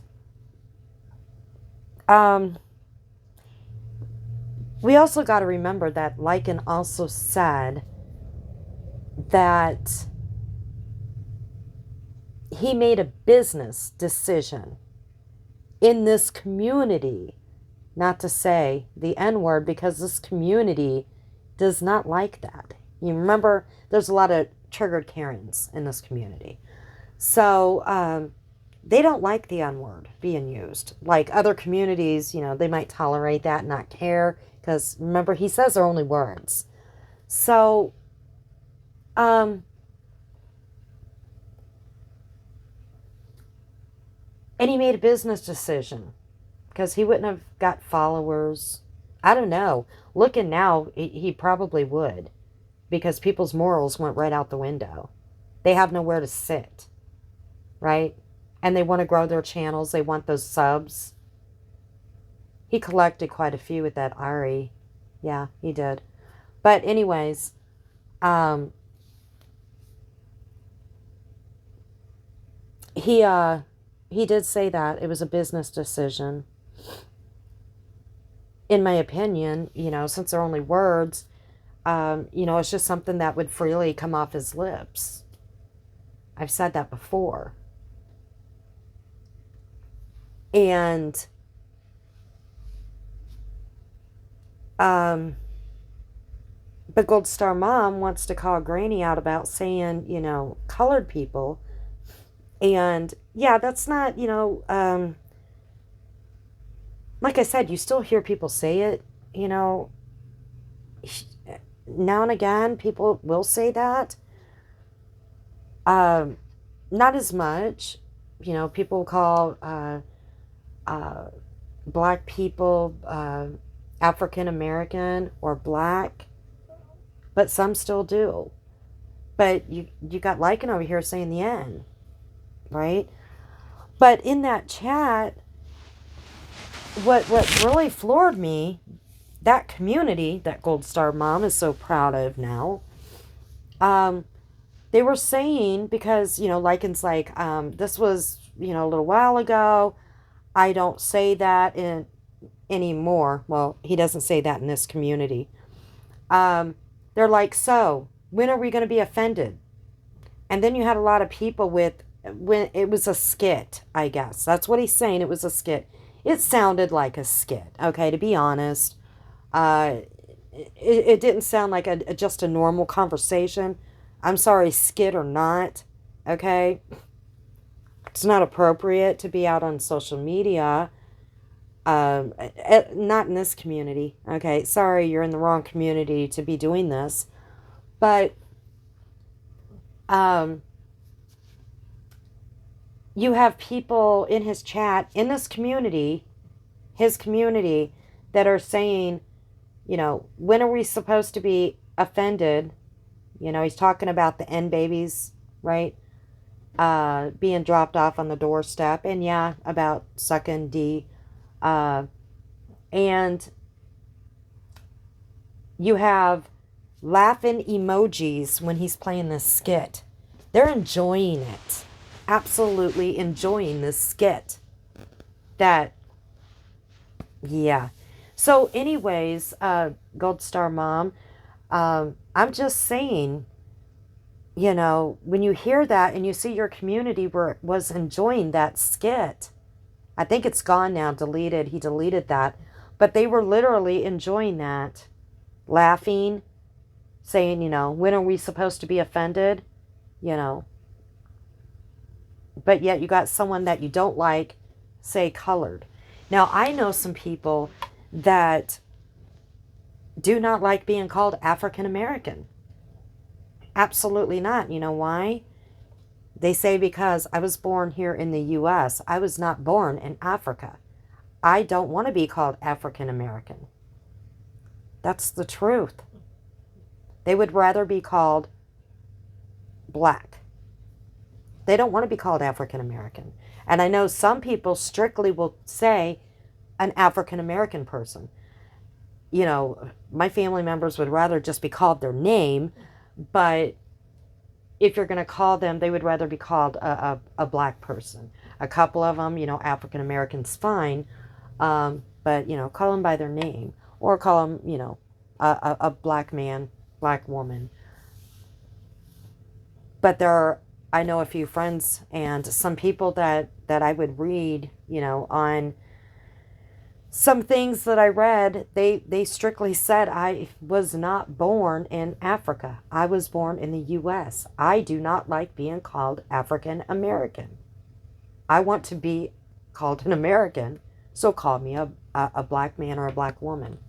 we also got to remember that Lycan also said that he made a business decision in this community not to say the N word because this community does not like that. You remember, there's a lot of triggered Karens in this community. So they don't like the N word being used. Like other communities, they might tolerate that and not care because remember, he says they're only words. So, and he made a business decision because he wouldn't have got followers. I don't know. Looking now, he probably would because people's morals went right out the window. They have nowhere to sit, right? And they want to grow their channels. They want those subs. He collected quite a few with that Ari. Yeah, he did. But anyways, he did say that it was a business decision. In my opinion, since they're only words, it's just something that would freely come off his lips. I've said that before. And but Gold Star Mom wants to call Granny out about saying, colored people. And yeah, that's not, like I said, you still hear people say it, you know, now and again, people will say that. Um, Not as much. You know, people call uh, black people African American or black, but some still do. But you got Lycan over here saying the N, right? But in that chat, what really floored me, that community that Gold Star Mom is so proud of now, um, they were saying, because, you know, Lycan's like, this was, you know, a little while ago. I don't say that anymore. Well, he doesn't say that in this community. They're like, so when are we going to be offended? And then you had a lot of people with, when it was a skit, I guess. That's what he's saying. It was a skit. It sounded like a skit, okay, to be honest. Uh, it didn't sound like just a normal conversation. I'm sorry, skit or not, okay? It's not appropriate to be out on social media. Not in this community, okay? Sorry, you're in the wrong community to be doing this. But um, you have people in his chat, in this community, his community, that are saying, you know, when are we supposed to be offended? You know, he's talking about the N babies, right? Being dropped off on the doorstep. And yeah, about sucking D. And you have laughing emojis when he's playing this skit. They're enjoying it. Absolutely enjoying this skit. That, yeah. So anyways, Gold Star Mom, I'm just saying, you know, when you hear that and you see your community was enjoying that skit, I think it's gone now, deleted. He deleted that. But they were literally enjoying that, laughing, saying, you know, when are we supposed to be offended? You know. But yet you got someone that you don't like say colored. Now, I know some people that do not like being called African American. Absolutely not. You know why? They say because I was born here in the U.S. I was not born in Africa. I don't want to be called African American. That's the truth. They would rather be called black. They don't want to be called African American. And I know some people strictly will say an African American person. You know, my family members would rather just be called their name, but if you're going to call them, they would rather be called a black person. A couple of them, you know, African Americans, fine, but, you know, call them by their name, or call them, you know, a black man, black woman. But I know a few friends and some people that I would read, you know, on some things that I read, they strictly said I was not born in Africa. I was born in the U.S. I do not like being called African American. I want to be called an American, so call me a black man or a black woman.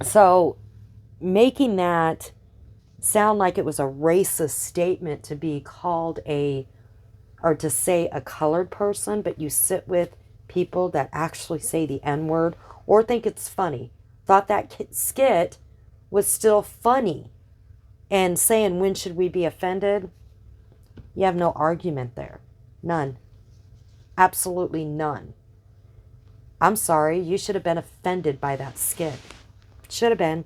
So making that sound like it was a racist statement to be called or to say a colored person, but you sit with people that actually say the N-word or think it's funny, thought that skit was still funny, and saying, when should we be offended? You have no argument there. None. Absolutely none. I'm sorry, you should have been offended by that skit. Should have been.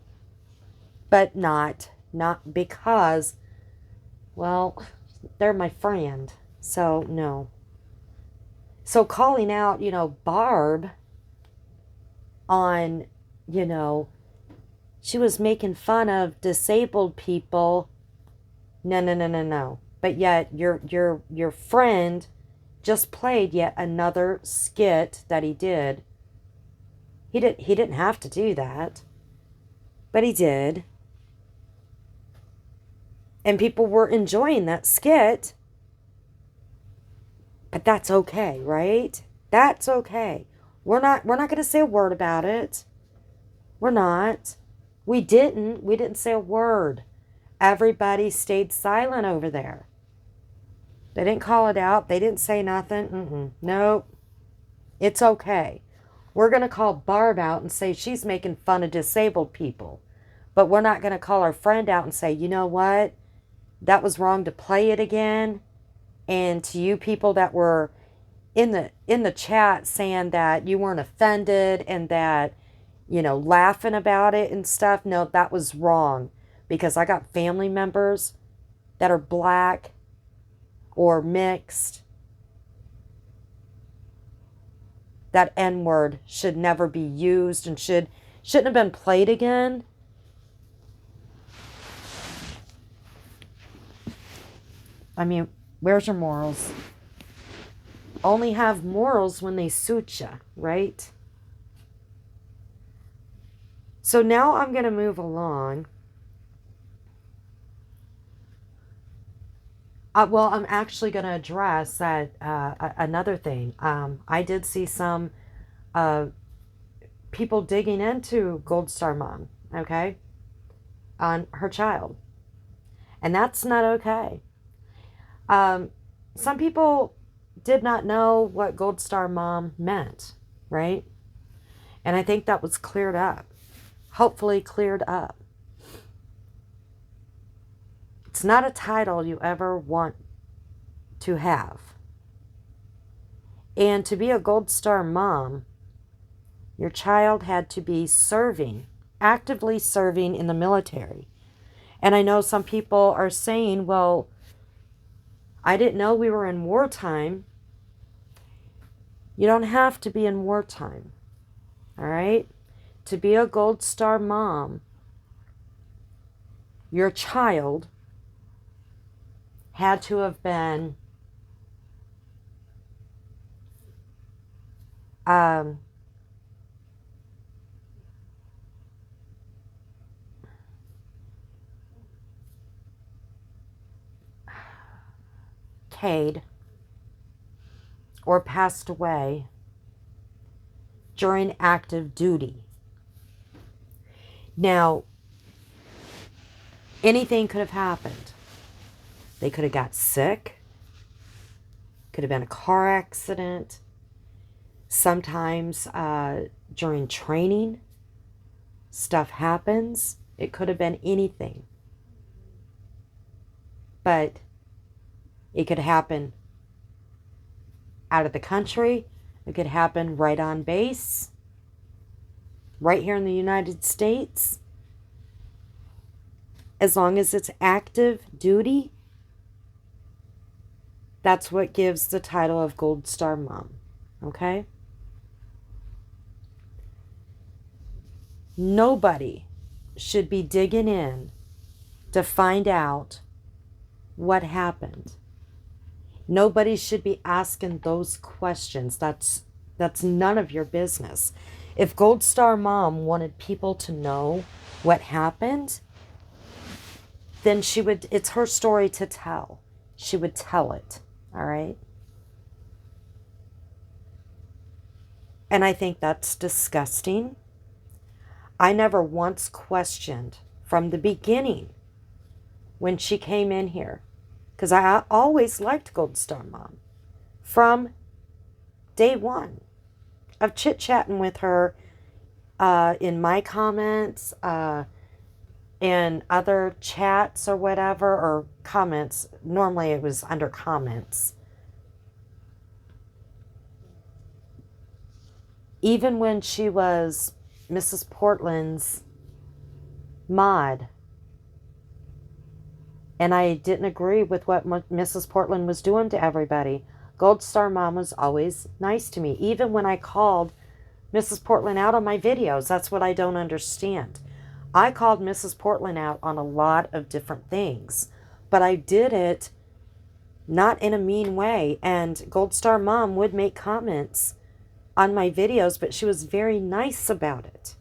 But not. Not because, well, they're my friend. So, no. So calling out, you know, Barb on, you know, she was making fun of disabled people. No, no, no, no, no. But yet your friend just played yet another skit that he did. He didn't have to do that. But he did. And people were enjoying that skit. But that's okay, right? That's okay. We're not going to say a word about it. We're not. We didn't say a word. Everybody stayed silent over there. They didn't call it out. They didn't say nothing. Nope. It's okay. We're going to call Barb out and say she's making fun of disabled people. But we're not going to call our friend out and say, you know what? That was wrong to play it again. And to you people that were in the chat saying that you weren't offended and that, laughing about it and stuff. No, that was wrong. Because I got family members that are black or mixed. That N-word should never be used and shouldn't have been played again. I mean, where's your morals? Only have morals when they suit you, right? So now I'm going to move along. I'm actually going to address that another thing. I did see some people digging into Gold Star Mom, okay, on her child. And that's not okay. Some people did not know what Gold Star Mom meant, right? And I think that was cleared up. Hopefully cleared up. It's not a title you ever want to have. And to be a Gold Star Mom, your child had to be serving, actively serving in the military. And I know some people are saying, well, I didn't know we were in wartime. You don't have to be in wartime. All right? To be a Gold Star Mom, your child had to have been Cade or passed away during active duty. Now, anything could have happened. They could have got sick. Could have been a car accident. Sometimes during training, stuff happens. It could have been anything. But it could happen out of the country. It could happen right on base. Right here in the United States. As long as it's active duty, that's what gives the title of Gold Star Mom. Okay? Nobody should be digging in to find out what happened. Nobody should be asking those questions. That's none of your business. If Gold Star Mom wanted people to know what happened, then it's her story to tell. She would tell it. All right? And I think that's disgusting. I never once questioned from the beginning when she came in here, because I always liked Gold Star Mom from day one of chit-chatting with her in my comments and other chats or whatever, or comments. Normally it was under comments. Even when she was Mrs. Portland's mod, and I didn't agree with what Mrs. Portland was doing to everybody, Gold Star Mom was always nice to me. Even when I called Mrs. Portland out on my videos, that's what I don't understand. I called Mrs. Portland out on a lot of different things, but I did it not in a mean way. And Gold Star Mom would make comments on my videos, but she was very nice about it.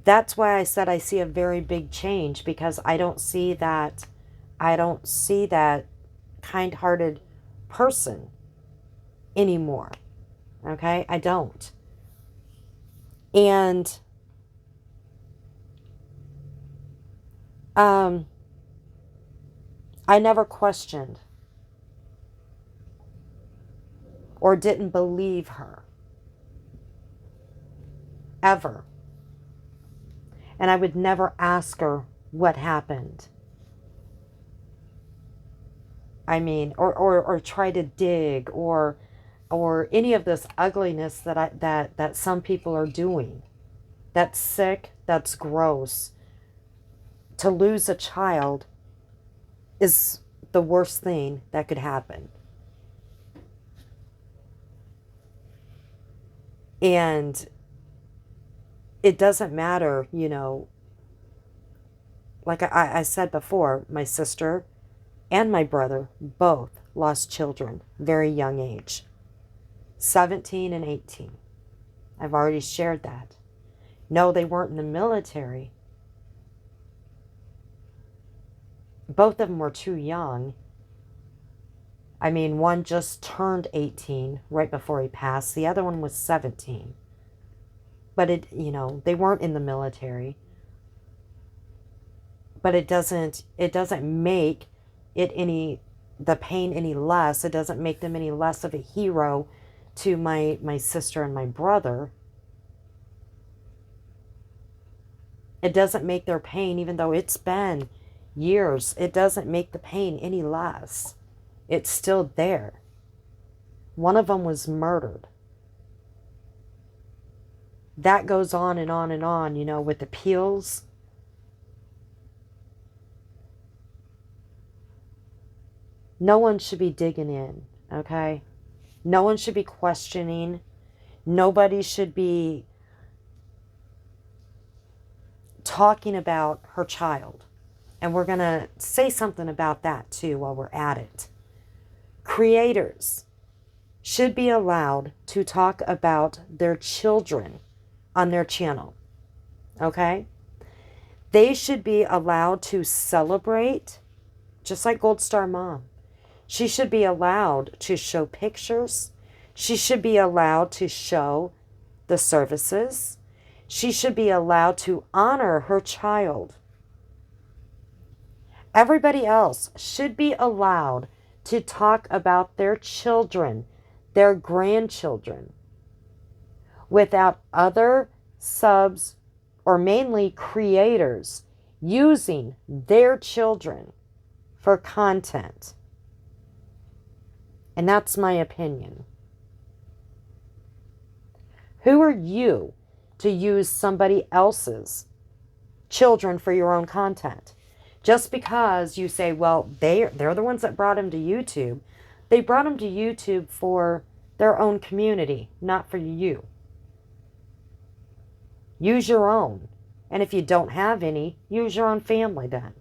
That's why I said I see a very big change, because I don't see that kind-hearted person anymore. Okay? I don't. And I never questioned or didn't believe her. Ever. And I would never ask her what happened. I mean, or try to dig or any of this ugliness that some people are doing. That's sick, that's gross. To lose a child is the worst thing that could happen. And it doesn't matter, you know, like I said before, my sister and my brother both lost children very young age, 17 and 18. I've already shared that. No, they weren't in the military. Both of them were too young. I mean, one just turned 18 right before he passed. The other one was 17. But it, you know, they weren't in the military. But it doesn't make the pain any less. It doesn't make them any less of a hero to my sister and my brother. It doesn't make their pain, even though it's been years, it doesn't make the pain any less. It's still there. One of them was murdered. That goes on and on and on, you know, with appeals. No one should be digging in, okay? No one should be questioning. Nobody should be talking about her child. And we're going to say something about that too while we're at it. Creators should be allowed to talk about their children on their channel. Okay? They should be allowed to celebrate, just like Gold Star Mom. She should be allowed to show pictures. She should be allowed to show the services. She should be allowed to honor her child. Everybody else should be allowed to talk about their children, their grandchildren, without other subs or mainly creators using their children for content. And that's my opinion. Who are you to use somebody else's children for your own content? Just because you say, well, they're the ones that brought him to YouTube. They brought him to YouTube for their own community, not for you. Use your own. And if you don't have any, use your own family then.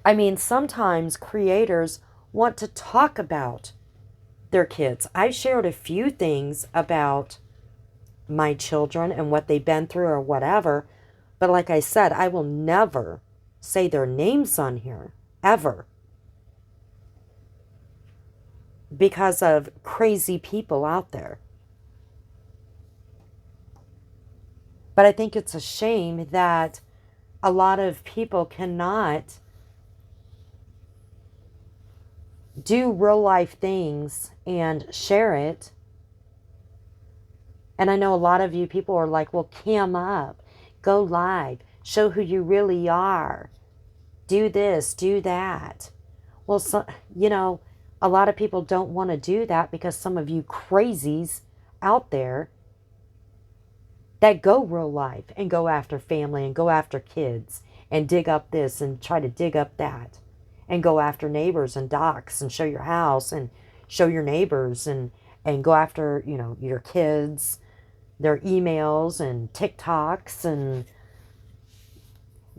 I mean, sometimes creators want to talk about their kids. I shared a few things about my children and what they've been through or whatever. But like I said, I will never say their names on here, ever. Because of crazy people out there. But I think it's a shame that a lot of people cannot do real life things and share it. And I know a lot of you people are like, well, cam up, go live, show who you really are, do this, do that. Well, so, you know, a lot of people don't want to do that because some of you crazies out there that go real life and go after family and go after kids and dig up this and try to dig up that and go after neighbors and docs and show your house and show your neighbors and go after, you know, your kids, their emails and TikToks and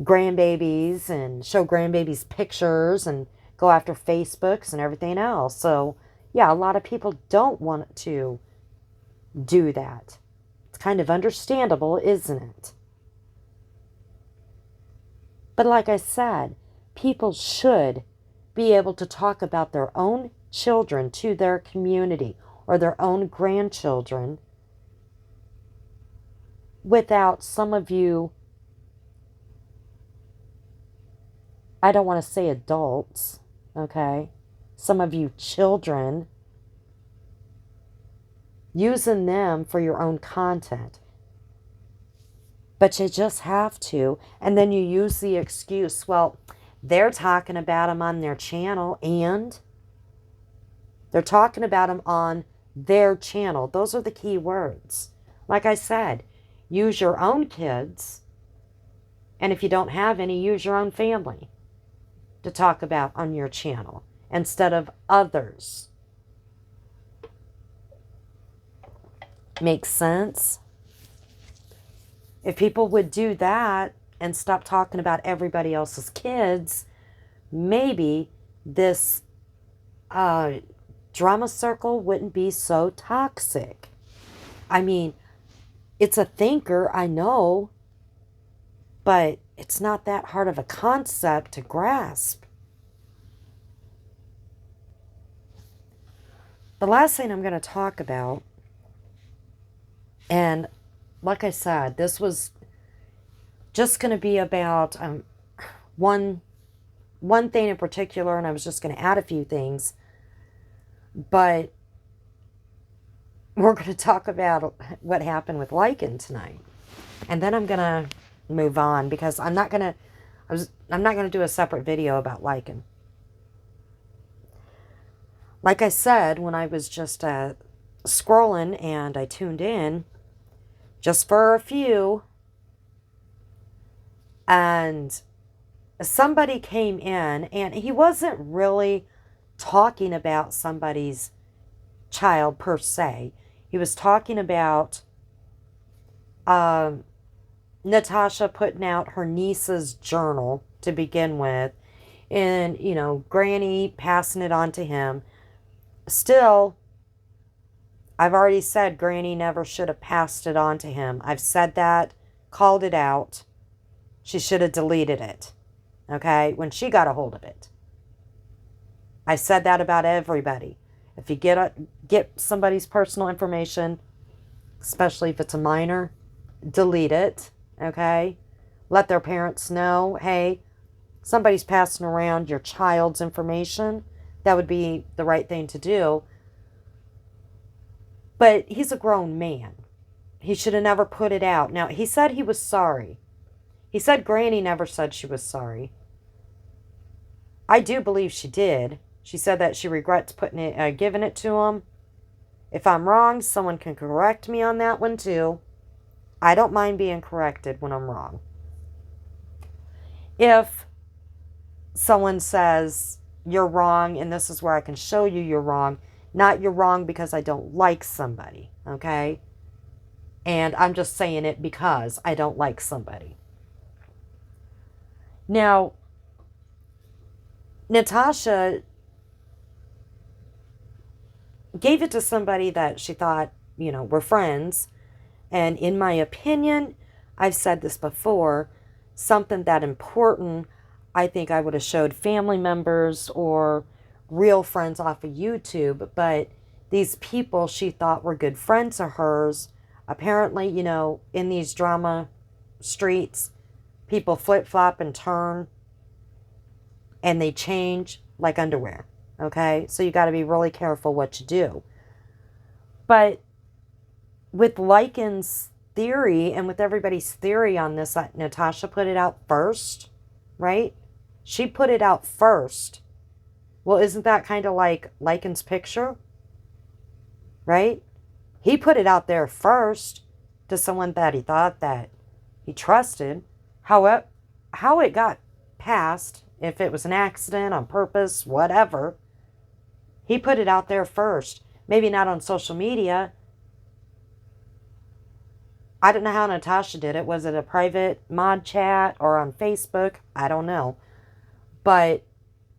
grandbabies and show grandbabies pictures and go after Facebooks and everything else. So yeah, a lot of people don't want to do that. It's kind of understandable, isn't it? But like I said, people should be able to talk about their own children to their community or their own grandchildren without some of you, I don't want to say adults, okay, some of you children, using them for your own content. But you just have to. And then you use the excuse, well, they're talking about them on their channel, and they're talking about them on their channel. Those are the key words. Like I said, use your own kids. And if you don't have any, use your own family to talk about on your channel instead of others. Makes sense? If people would do that and stop talking about everybody else's kids, maybe this drama circle wouldn't be so toxic. I mean, it's a thinker, I know, but it's not that hard of a concept to grasp. The last thing I'm going to talk about, and like I said, this was just going to be about one thing in particular, and I was just going to add a few things. But we're going to talk about what happened with Lycan tonight. And then I'm going to move on because I'm not going to do a separate video about Lycan. Like I said, when I was just scrolling and I tuned in, just for a few, and somebody came in, and he wasn't really talking about somebody's child per se. He was talking about Natasha putting out her niece's journal to begin with, and, you know, Granny passing it on to him. Still, I've already said Granny never should have passed it on to him. I've said that, called it out. She should have deleted it, okay, when she got a hold of it. I said that about everybody. If you get somebody's personal information, especially if it's a minor, delete it, okay? Let their parents know, hey, somebody's passing around your child's information. That would be the right thing to do. But he's a grown man. He should have never put it out. Now, he said he was sorry. He said Granny never said she was sorry. I do believe she did. She said that she regrets giving it to him. If I'm wrong, someone can correct me on that one too. I don't mind being corrected when I'm wrong. If someone says you're wrong and this is where I can show you you're wrong, not you're wrong because I don't like somebody, okay? And I'm just saying it because I don't like somebody. Now, Natasha gave it to somebody that she thought, you know, were friends. And in my opinion, I've said this before, something that important, I think I would have showed family members or real friends off of YouTube. But these people she thought were good friends of hers, apparently, you know, in these drama streets, people flip-flop and turn, and they change like underwear, okay? So you got to be really careful what you do. But with Lycan's theory and with everybody's theory on this, Natasha put it out first, right? She put it out first. Well, isn't that kind of like Lycan's picture? Right? He put it out there first to someone that he thought that he trusted. How it got passed, if it was an accident, on purpose, whatever, he put it out there first. Maybe not on social media. I don't know how Natasha did it. Was it a private mod chat or on Facebook? I don't know. But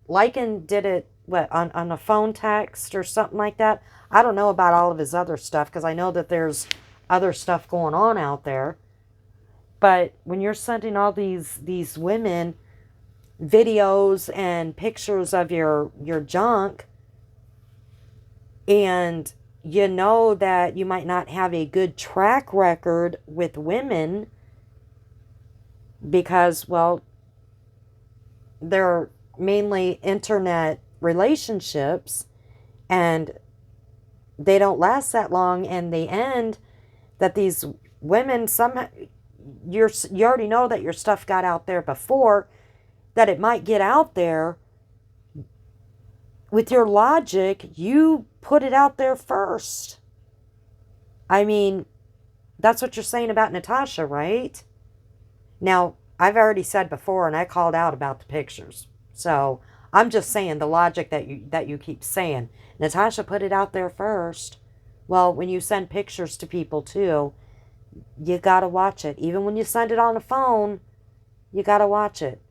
Lycan did it, what, on a phone text or something like that? I don't know about all of his other stuff because I know that there's other stuff going on out there. But when you're sending all these women videos and pictures of your junk, and you know that you might not have a good track record with women because, well, they're mainly internet relationships and they don't last that long, and they end that these women somehow, you already know that your stuff got out there before, that it might get out there. With your logic, you put it out there first. I mean, that's what you're saying about Natasha, right? Now, I've already said before, and I called out about the pictures. So I'm just saying the logic that you keep saying. Natasha put it out there first. Well, when you send pictures to people too, you gotta watch it. Even when you send it on the phone, you gotta watch it.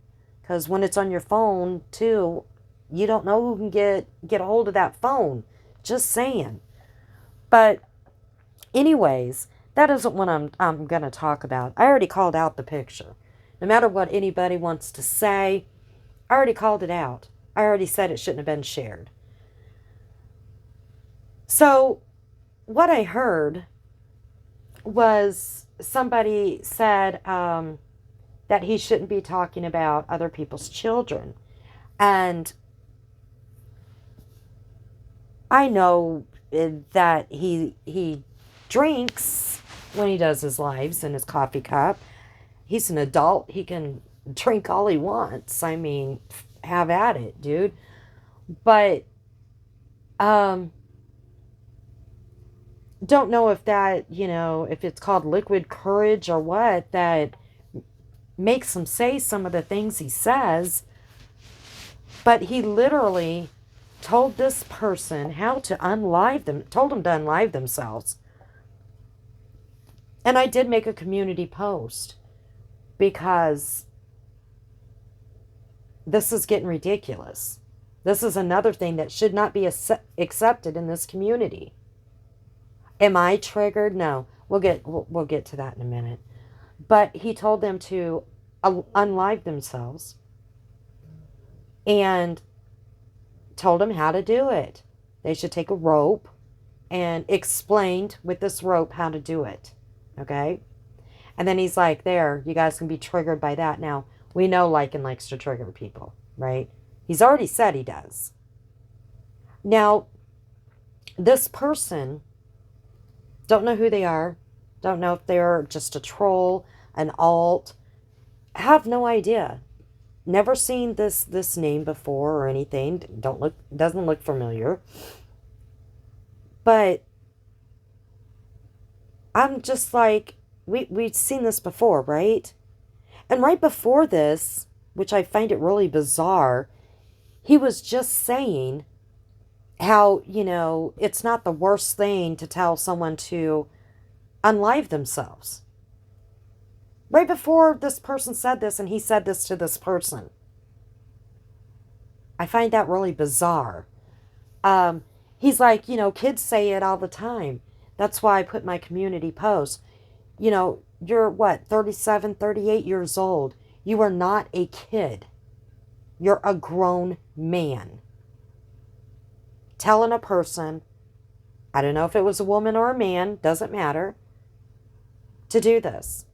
Because when it's on your phone too, you don't know who can get a hold of that phone. Just saying. But anyways, that isn't what I'm gonna talk about. I already called out the picture. No matter what anybody wants to say, I already called it out. I already said it shouldn't have been shared. So what I heard was somebody said that he shouldn't be talking about other people's children. And I know that he drinks when he does his lives in his coffee cup. He's an adult. He can drink all he wants. I mean, have at it, dude. But don't know if that, if it's called liquid courage or what, that makes him say some of the things he says. But he literally told this person how to unlive them, told them to unlive themselves. And I did make a community post because this is getting ridiculous. This is another thing that should not be accepted in this community. Am I triggered? No. We'll get to that in a minute. But he told them to unlive themselves and told them how to do it. They should take a rope and explained with this rope how to do it. Okay? And then he's like, there, you guys can be triggered by that. Now, we know Lycan likes to trigger people, right? He's already said he does. Now, this person, don't know who they are. Don't know if they're just a troll, an alt. Have no idea. Never seen this name before or anything. Doesn't look familiar. But I'm just like, we've seen this before, right? And right before this, which I find it really bizarre, he was just saying how, it's not the worst thing to tell someone to unlive themselves. Right before this person said this, and he said this to this person. I find that really bizarre. He's like, kids say it all the time. That's why I put my community post. You're what, 37, 38 years old. You are not a kid. You're a grown man. Telling a person, I don't know if it was a woman or a man, doesn't matter, to do this.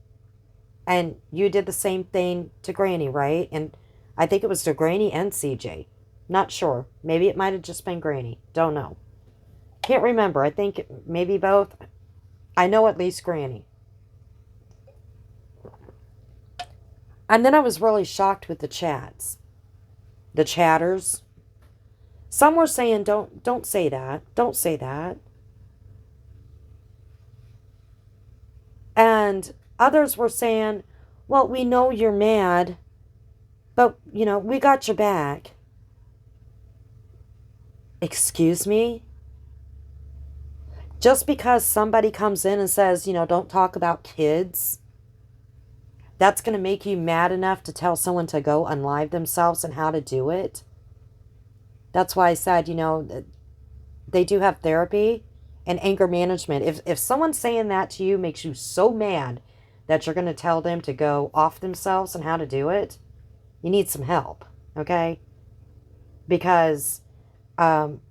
And you did the same thing to Granny, right? And I think it was to Granny and CJ. Not sure. Maybe it might have just been Granny. Don't know. Can't remember. I think maybe both. I know at least Granny. And then I was really shocked with the chats. The chatters. Some were saying, don't say that. Don't say that. And others were saying, well, we know you're mad, but, we got your back. Excuse me? Just because somebody comes in and says, don't talk about kids, that's going to make you mad enough to tell someone to go unlive themselves and how to do it? That's why I said, they do have therapy and anger management. If someone's saying that to you makes you so mad that you're going to tell them to go off themselves and how to do it, You need some help, okay? Because, um,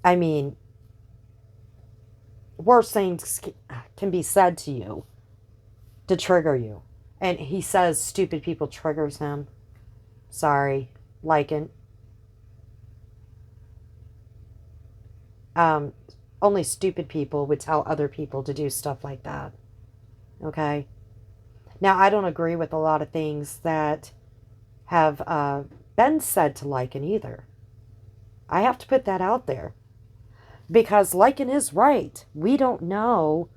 I mean, worse things can be said to you to trigger you. And he says stupid people triggers him. Sorry, Lycan. Um, Only stupid people would tell other people to do stuff like that. Okay? Now, I don't agree with a lot of things that have been said to Lycan either. I have to put that out there. Because Lycan is right. We don't know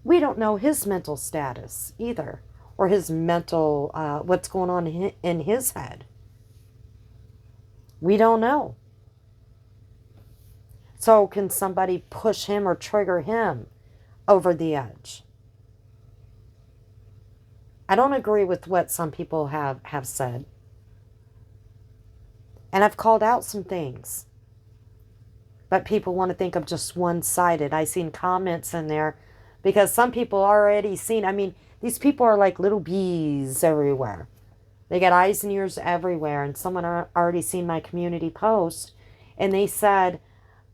his mental status either. Or his mental, what's going on in his head. We don't know. So can somebody push him or trigger him over the edge? I don't agree with what some people have said. And I've called out some things. But people want to think I'm just one-sided. I seen comments in there because some people already seen, I mean, these people are like little bees everywhere. They got eyes and ears everywhere. And someone already seen my community post and they said,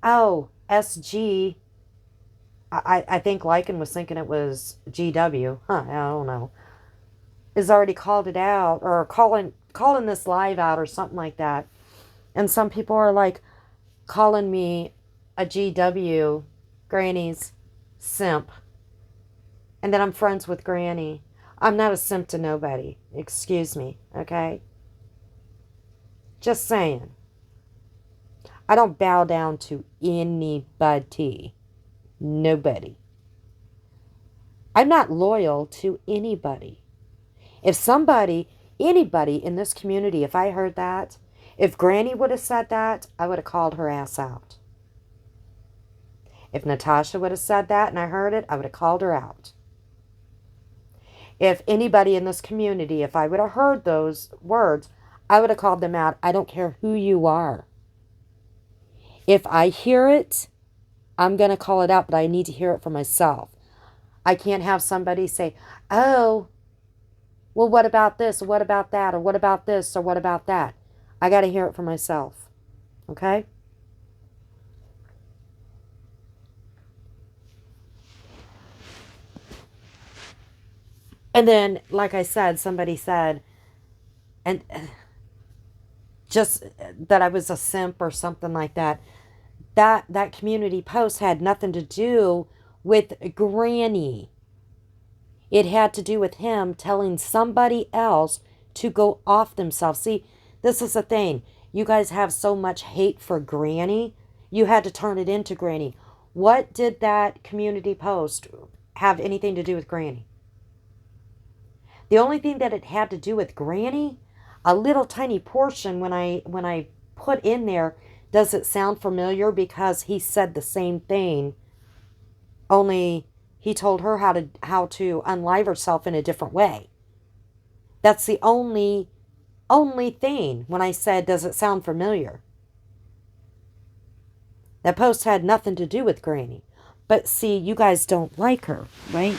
oh, SG, I think Lycan was thinking it was GW. Huh, I don't know. Is already called it out or calling this live out or something like that. And some people are like calling me a GW, Granny's simp. And then I'm friends with Granny. I'm not a simp to nobody. Excuse me, okay? Just saying. I don't bow down to anybody. Nobody. I'm not loyal to anybody. If anybody in this community, if I heard that, if Granny would have said that, I would have called her ass out. If Natasha would have said that and I heard it, I would have called her out. If anybody in this community, if I would have heard those words, I would have called them out. I don't care who you are. If I hear it, I'm going to call it out, but I need to hear it for myself. I can't have somebody say, oh, well, what about this? Or what about that? Or what about this? Or what about that? I got to hear it for myself. Okay? And then, like I said, somebody said, and just that I was a simp or something like that. That community post had nothing to do with Granny. It had to do with him telling somebody else to go off themselves. See, this is the thing. You guys have so much hate for Granny. You had to turn it into Granny. What did that community post have anything to do with Granny? The only thing that it had to do with Granny, a little tiny portion when I put in there, does it sound familiar? Because he said the same thing, only he told her how to unlive herself in a different way. That's the only thing when I said, does it sound familiar? That post had nothing to do with Granny. But see, you guys don't like her, right?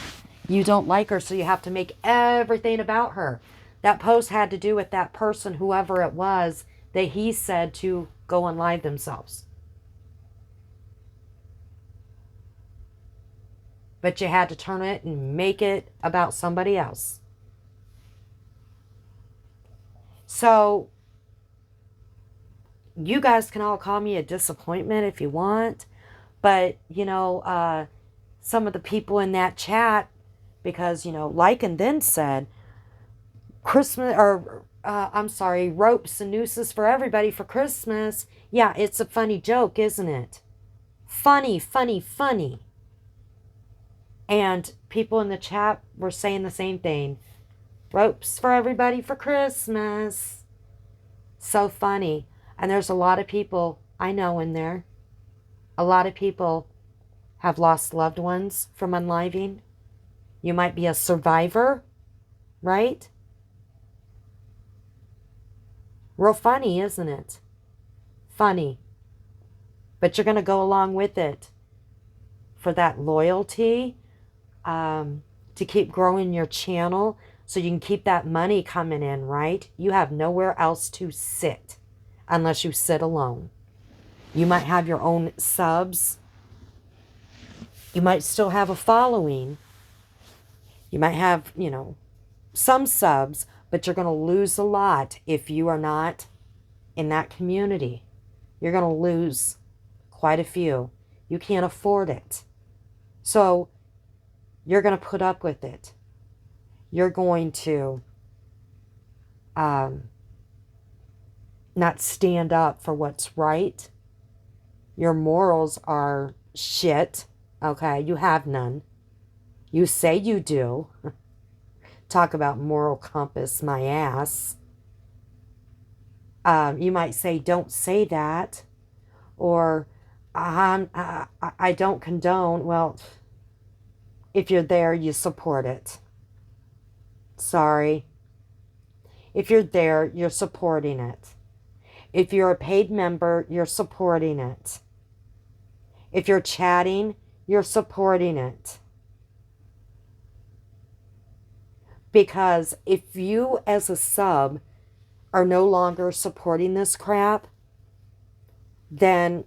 You don't like her, so you have to make everything about her. That post had to do with that person, whoever it was, that he said to go and live themselves. But you had to turn it and make it about somebody else. So, you guys can all call me a disappointment if you want. But, some of the people in that chat, because, Lycan then said, Christmas, or, ropes and nooses for everybody for Christmas. Yeah, it's a funny joke, isn't it? Funny, funny, funny. And people in the chat were saying the same thing. Ropes for everybody for Christmas. So funny. And there's a lot of people I know in there. A lot of people have lost loved ones from unliving. You might be a survivor, right? Real funny, isn't it? Funny. But you're going to go along with it for that loyalty, to keep growing your channel. so you can keep that money coming in, right? You have nowhere else to sit unless you sit alone. You might have your own subs. You might still have a following. You might have, some subs, but you're going to lose a lot if you are not in that community. You're going to lose quite a few. You can't afford it. So you're going to put up with it. You're going to not stand up for what's right. Your morals are shit. Okay, you have none. You say you do. Talk about moral compass, my ass. You might say, don't say that. Or, I don't condone. Well, if you're there, you support it. Sorry. If you're there, you're supporting it. If you're a paid member, you're supporting it. If you're chatting, you're supporting it. Because if you as a sub are no longer supporting this crap, then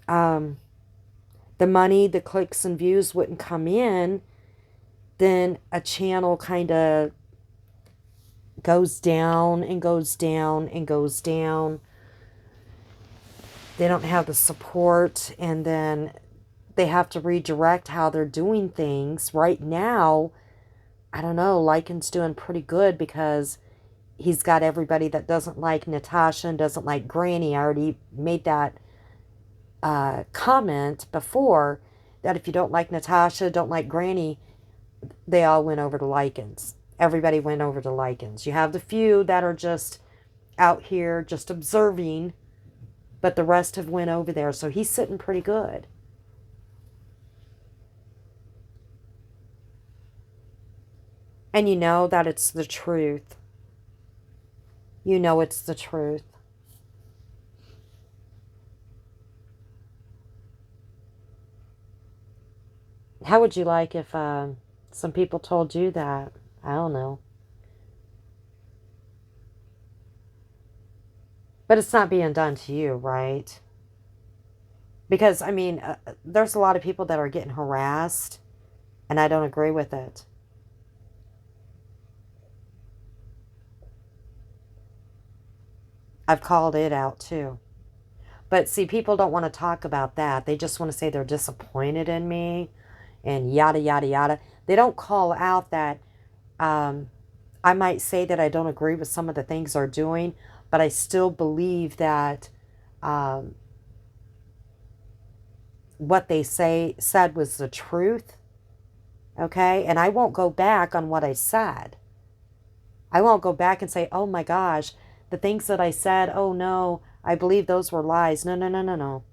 the money, the clicks and views wouldn't come in. Then a channel kind of goes down and goes down and goes down. They don't have the support, and then they have to redirect how they're doing things. Right now, I don't know, Lycan's doing pretty good because he's got everybody that doesn't like Natasha and doesn't like Granny. I already made that comment before, that if you don't like Natasha, don't like Granny, they all went over to Lycans. Everybody went over to Lycans. You have the few that are just out here just observing, but the rest have went over there. So he's sitting pretty good. And you know that it's the truth. You know it's the truth. How would you like if some people told you that? I don't know. But it's not being done to you, right? Because, I mean, there's a lot of people that are getting harassed, and I don't agree with it. I've called it out too. But see, people don't want to talk about that. They just want to say they're disappointed in me and yada, yada, yada. They don't call out that I might say that I don't agree with some of the things they're doing, but I still believe that what they said was the truth. Okay? And I won't go back on what I said. I won't go back and say, oh my gosh, the things that I said, oh no, I believe those were lies. No, no, no, no, no.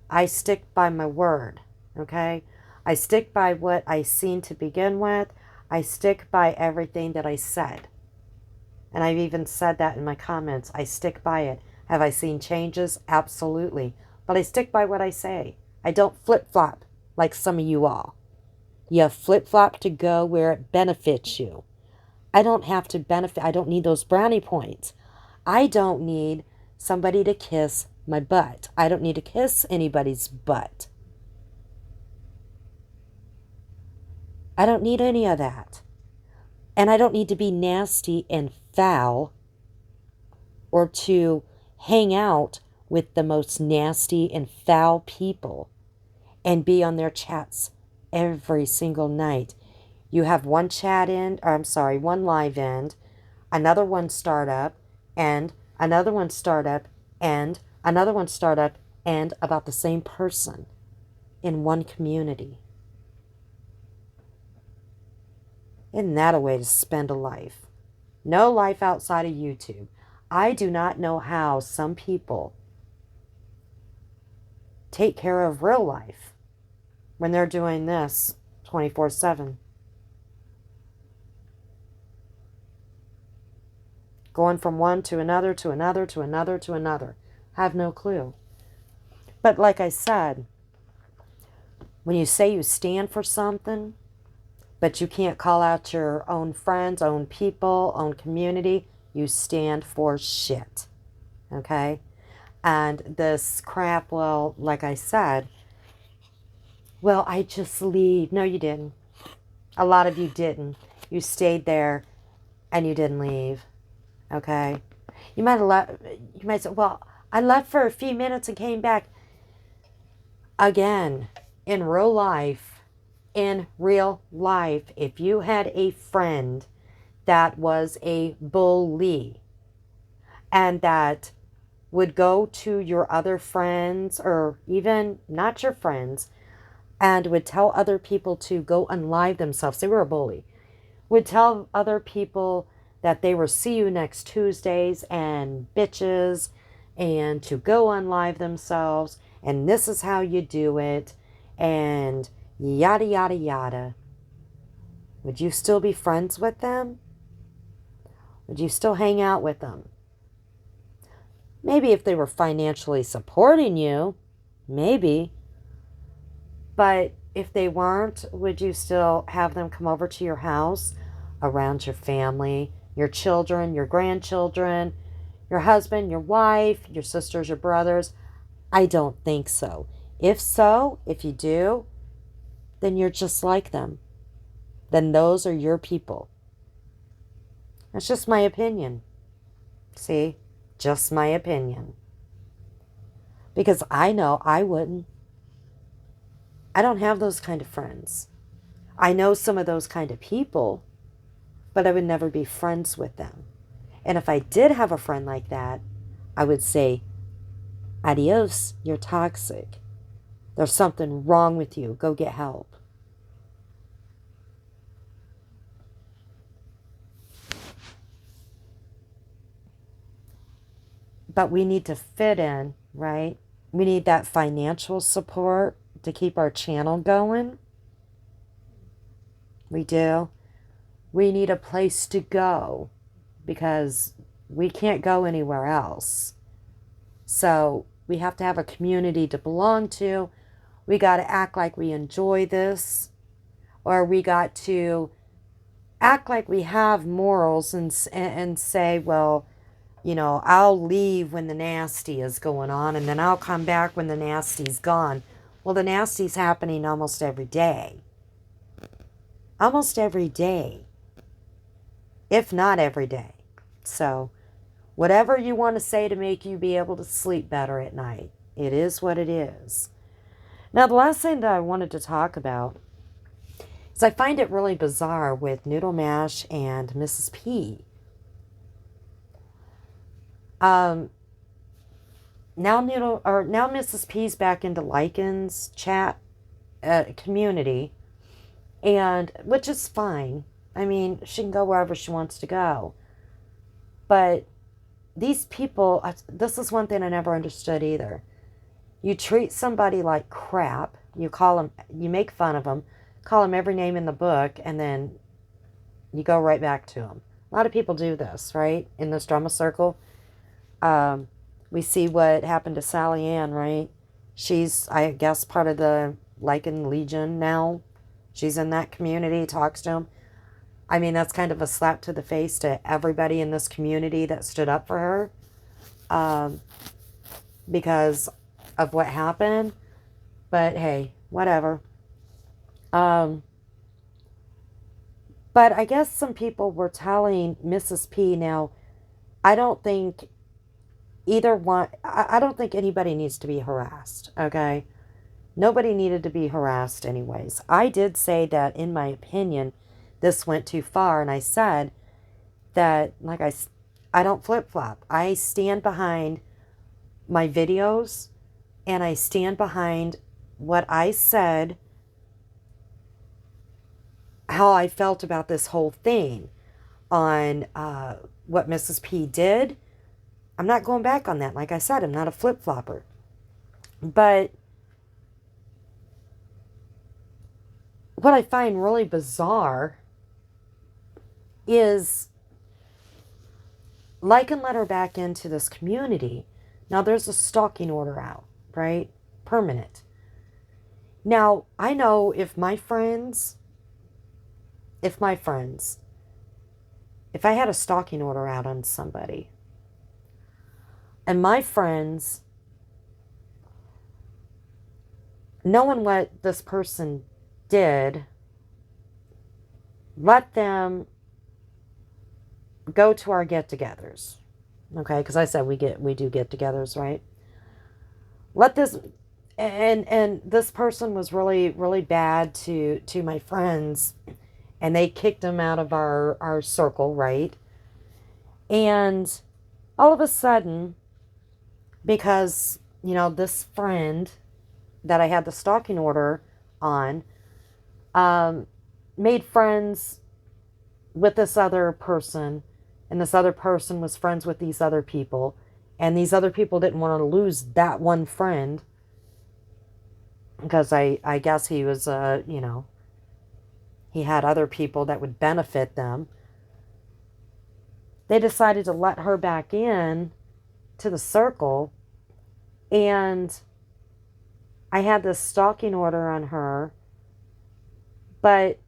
I stick by my word, okay? I stick by what I seen to begin with. I stick by everything that I said. And I've even said that in my comments. I stick by it. Have I seen changes? Absolutely. But I stick by what I say. I don't flip-flop like some of you all. You flip-flop to go where it benefits you. I don't have to benefit. I don't need those brownie points. I don't need somebody to kiss my butt. I don't need to kiss anybody's butt. I don't need any of that. And I don't need to be nasty and foul or to hang out with the most nasty and foul people and be on their chats every single night. You have one chat end, or I'm sorry, one live end, another one start up, and another one start up, and another one start up, and about the same person in one community. Isn't that a way to spend a life? No life outside of YouTube. I do not know how some people take care of real life when they're doing this 24/7. Going from one to another, to another, to another, to another. Have no clue. But like I said, when you say you stand for something, but you can't call out your own friends, own people, own community. You stand for shit. Okay? And this crap, well, like I said, well, I just leave. No, you didn't. A lot of you didn't. You stayed there and you didn't leave. Okay? You might have left. You might say, well, I left for a few minutes and came back. Again, in real life, if you had a friend that was a bully and that would go to your other friends, or even not your friends, and would tell other people to go unlive themselves, they were a bully, would tell other people that they were see you next Tuesdays and bitches, and to go unlive themselves, and this is how you do it, and yada yada yada. Would you still be friends with them? Would you still hang out with them? Maybe if they were financially supporting you, maybe. But if they weren't, would you still have them come over to your house, around your family, your children, your grandchildren, your husband, your wife, your sisters, your brothers? I don't think so. If so, if you do, then you're just like them. Then those are your people. That's just my opinion. See? Just my opinion. Because I know I wouldn't. I don't have those kind of friends. I know some of those kind of people, but I would never be friends with them. And if I did have a friend like that, I would say, adios, you're toxic. There's something wrong with you. Go get help. But we need to fit in, right? We need that financial support to keep our channel going. We do. We need a place to go because we can't go anywhere else. So we have to have a community to belong to. We got to act like we enjoy this, or we got to act like we have morals and say, well, you know, I'll leave when the nasty is going on, and then I'll come back when the nasty's gone. Well, the nasty's happening almost every day. Almost every day. If not every day. So, whatever you want to say to make you be able to sleep better at night, it is what it is. Now, the last thing that I wanted to talk about is I find it really bizarre with Noodle Mash and Mrs. P. Now Mrs. P's back into Lycan's chat community, and which is fine. I mean, she can go wherever she wants to go. But these people, this is one thing I never understood either. You treat somebody like crap. You call them, you make fun of them, call them every name in the book, and then you go right back to them. A lot of people do this, right? In this drama circle. We see what happened to Sally Ann, right? She's, I guess, part of the Lycan Legion now. She's in that community, talks to them. I mean, that's kind of a slap to the face to everybody in this community that stood up for her. Because of what happened. But hey, whatever. But I guess some people were telling Mrs. P, now, I don't think either one, I don't think anybody needs to be harassed, okay? Nobody needed to be harassed anyways. I did say that, in my opinion, this went too far, and I said that, like I don't flip-flop. I stand behind my videos, and I stand behind what I said, how I felt about this whole thing, on what Mrs. P did. I'm not going back on that. Like I said, I'm not a flip-flopper. But what I find really bizarre is Lycan let her back into this community. Now, there's a stalking order out, right? Permanent. Now, I know if my friends if my friends, if I had a stalking order out on somebody, and my friends, knowing what this person did, let them go to our get-togethers. Okay, because I said we do get-togethers, right? Let this, and this person was really, really bad to my friends, and they kicked him out of our circle, right? And all of a sudden, because, this friend that I had the stalking order on, made friends with this other person, and this other person was friends with these other people, and these other people didn't want to lose that one friend, because I guess he was, he had other people that would benefit them. They decided to let her back in to the circle, and I had this stalking order on her, but,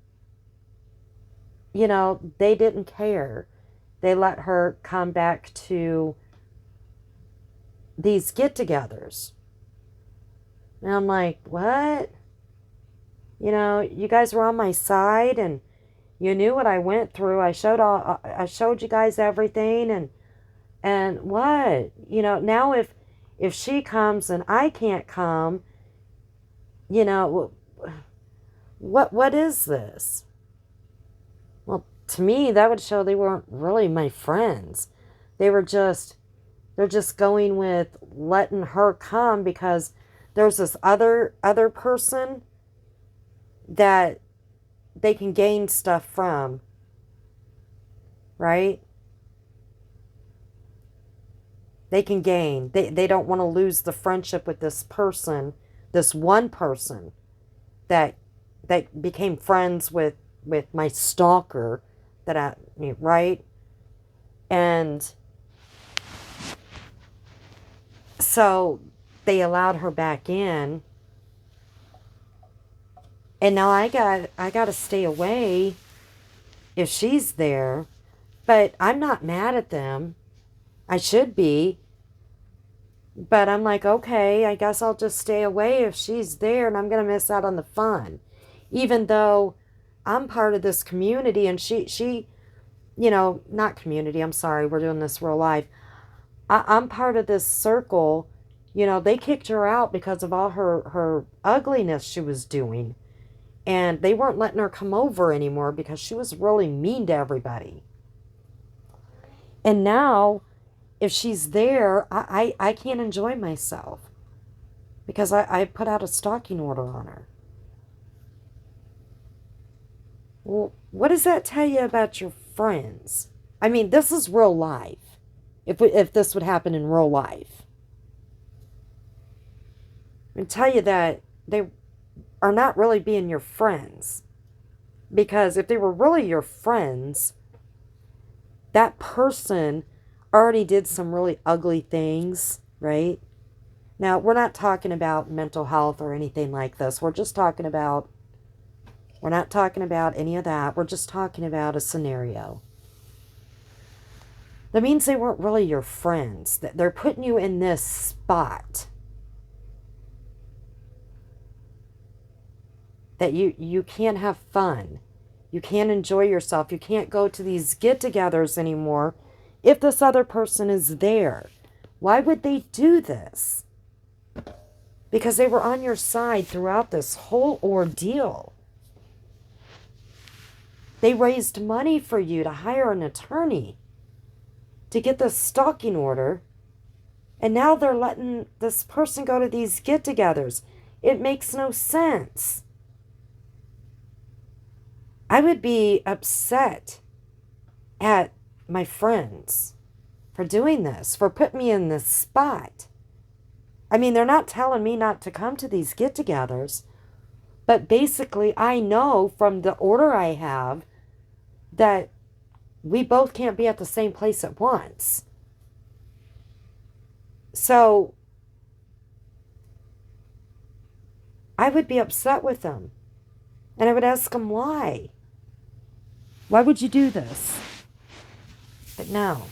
they didn't care. They let her come back to these get-togethers. And I'm like, what? You guys were on my side, and you knew what I went through. I showed you guys everything, and what? Now if she comes and I can't come, what is this? Well, to me, that would show they weren't really my friends. They're just going with letting her come because there's this other person that they can gain stuff from, right? They can gain. They don't want to lose the friendship with this person, this one person that became friends with my stalker, right? And so they allowed her back in, and now I got to stay away if she's there. But I'm not mad at them. I should be. But I'm like, okay, I guess I'll just stay away if she's there, and I'm going to miss out on the fun. Even though I'm part of this community, and she not community, I'm sorry, we're doing this real life. I'm part of this circle. They kicked her out because of all her ugliness she was doing. And they weren't letting her come over anymore because she was really mean to everybody. And now, if she's there, I can't enjoy myself because I put out a stalking order on her. Well, what does that tell you about your friends? I mean, this is real life. If this would happen in real life. I tell you that they are not really being your friends. Because if they were really your friends, that person already did some really ugly things, right? Now, we're not talking about mental health or anything like this. We're not talking about any of that. We're just talking about a scenario. That means they weren't really your friends. That they're putting you in this spot that you can't have fun. You can't enjoy yourself. You can't go to these get-togethers anymore if this other person is there. Why would they do this? Because they were on your side throughout this whole ordeal. They raised money for you to hire an attorney to get this stalking order. And now they're letting this person go to these get-togethers. It makes no sense. I would be upset at my friends for doing this, for putting me in this spot. I mean, they're not telling me not to come to these get-togethers, but basically I know from the order I have that we both can't be at the same place at once. So I would be upset with them. And I would ask them why. Why would you do this? But no.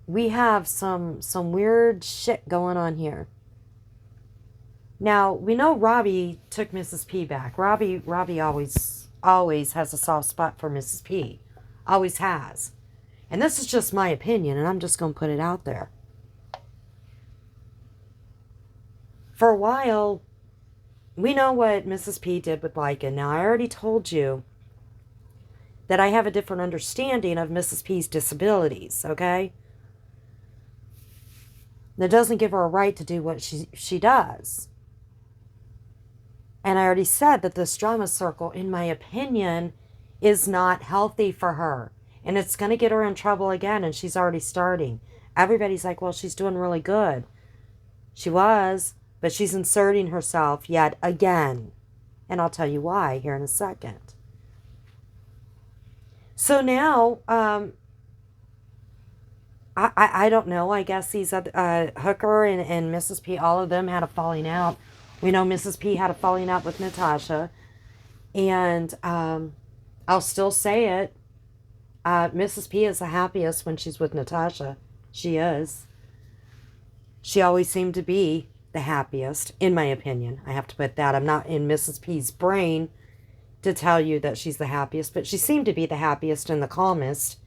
We have some weird shit going on here. Now, we know Robbie took Mrs. P back. Robbie always has a soft spot for Mrs. P. Always has. And this is just my opinion, and I'm just going to put it out there. For a while, we know what Mrs. P did with Lycan. Now, I already told you that I have a different understanding of Mrs. P's disabilities, okay? That doesn't give her a right to do what she does. And I already said that this drama circle, in my opinion, is not healthy for her. And it's going to get her in trouble again, and she's already starting. Everybody's like, well, she's doing really good. She was, but she's inserting herself yet again. And I'll tell you why here in a second. So now, I don't know. I guess these Hooker and Mrs. P, all of them had a falling out. We know Mrs. P had a falling out with Natasha. And I'll still say it. Mrs. P is the happiest when she's with Natasha. She is. She always seemed to be the happiest, in my opinion. I have to put that. I'm not in Mrs. P's brain to tell you that she's the happiest, but she seemed to be the happiest and the calmest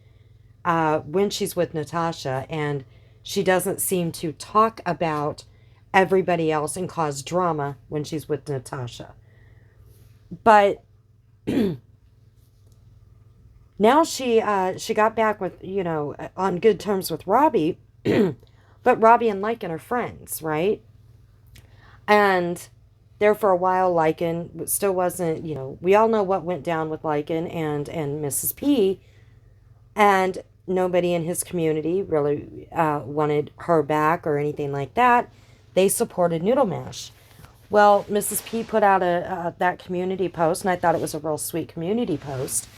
when she's with Natasha, and she doesn't seem to talk about everybody else and cause drama when she's with Natasha. But now she got back with, on good terms with Robbie, but Robbie and Lycan are friends, right? And there for a while, Lycan still wasn't, we all know what went down with Lycan and Mrs. P, and nobody in his community really wanted her back or anything like that. They supported Noodle Mash. Well, Mrs. P put out that community post, and I thought it was a real sweet community post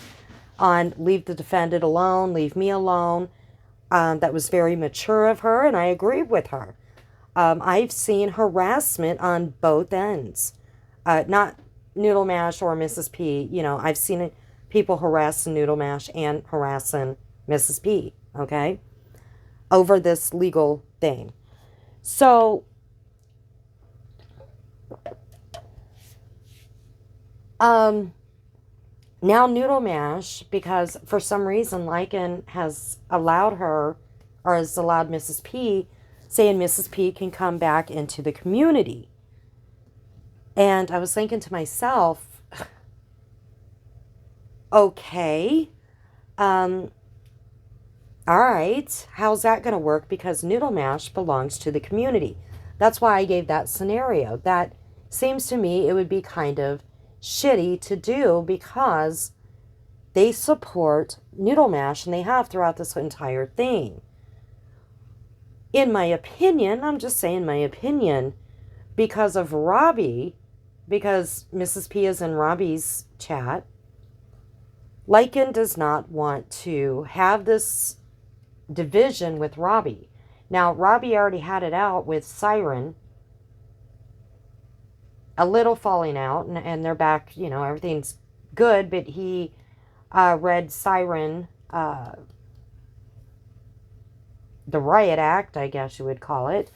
on leave the defendant alone, leave me alone. That was very mature of her, and I agreed with her. I've seen harassment on both ends. Not Noodle Mash or Mrs. P. I've seen people harassing Noodle Mash and harassing Mrs. P, okay? Over this legal thing. So, now Noodle Mash, because for some reason Lycan has allowed her, or has allowed Mrs. P, saying Mrs. P can come back into the community. And I was thinking to myself, okay, all right, how's that going to work? Because Noodle Mash belongs to the community. That's why I gave that scenario. That seems to me it would be kind of shitty to do because they support Noodle Mash, and they have throughout this entire thing. In my opinion, I'm just saying my opinion, because of Robbie, because Mrs. P is in Robbie's chat, Lycan does not want to have this division with Robbie. Now, Robbie already had it out with Siren, a little falling out, and they're back, everything's good, but he read Siren, the riot act, I guess you would call it,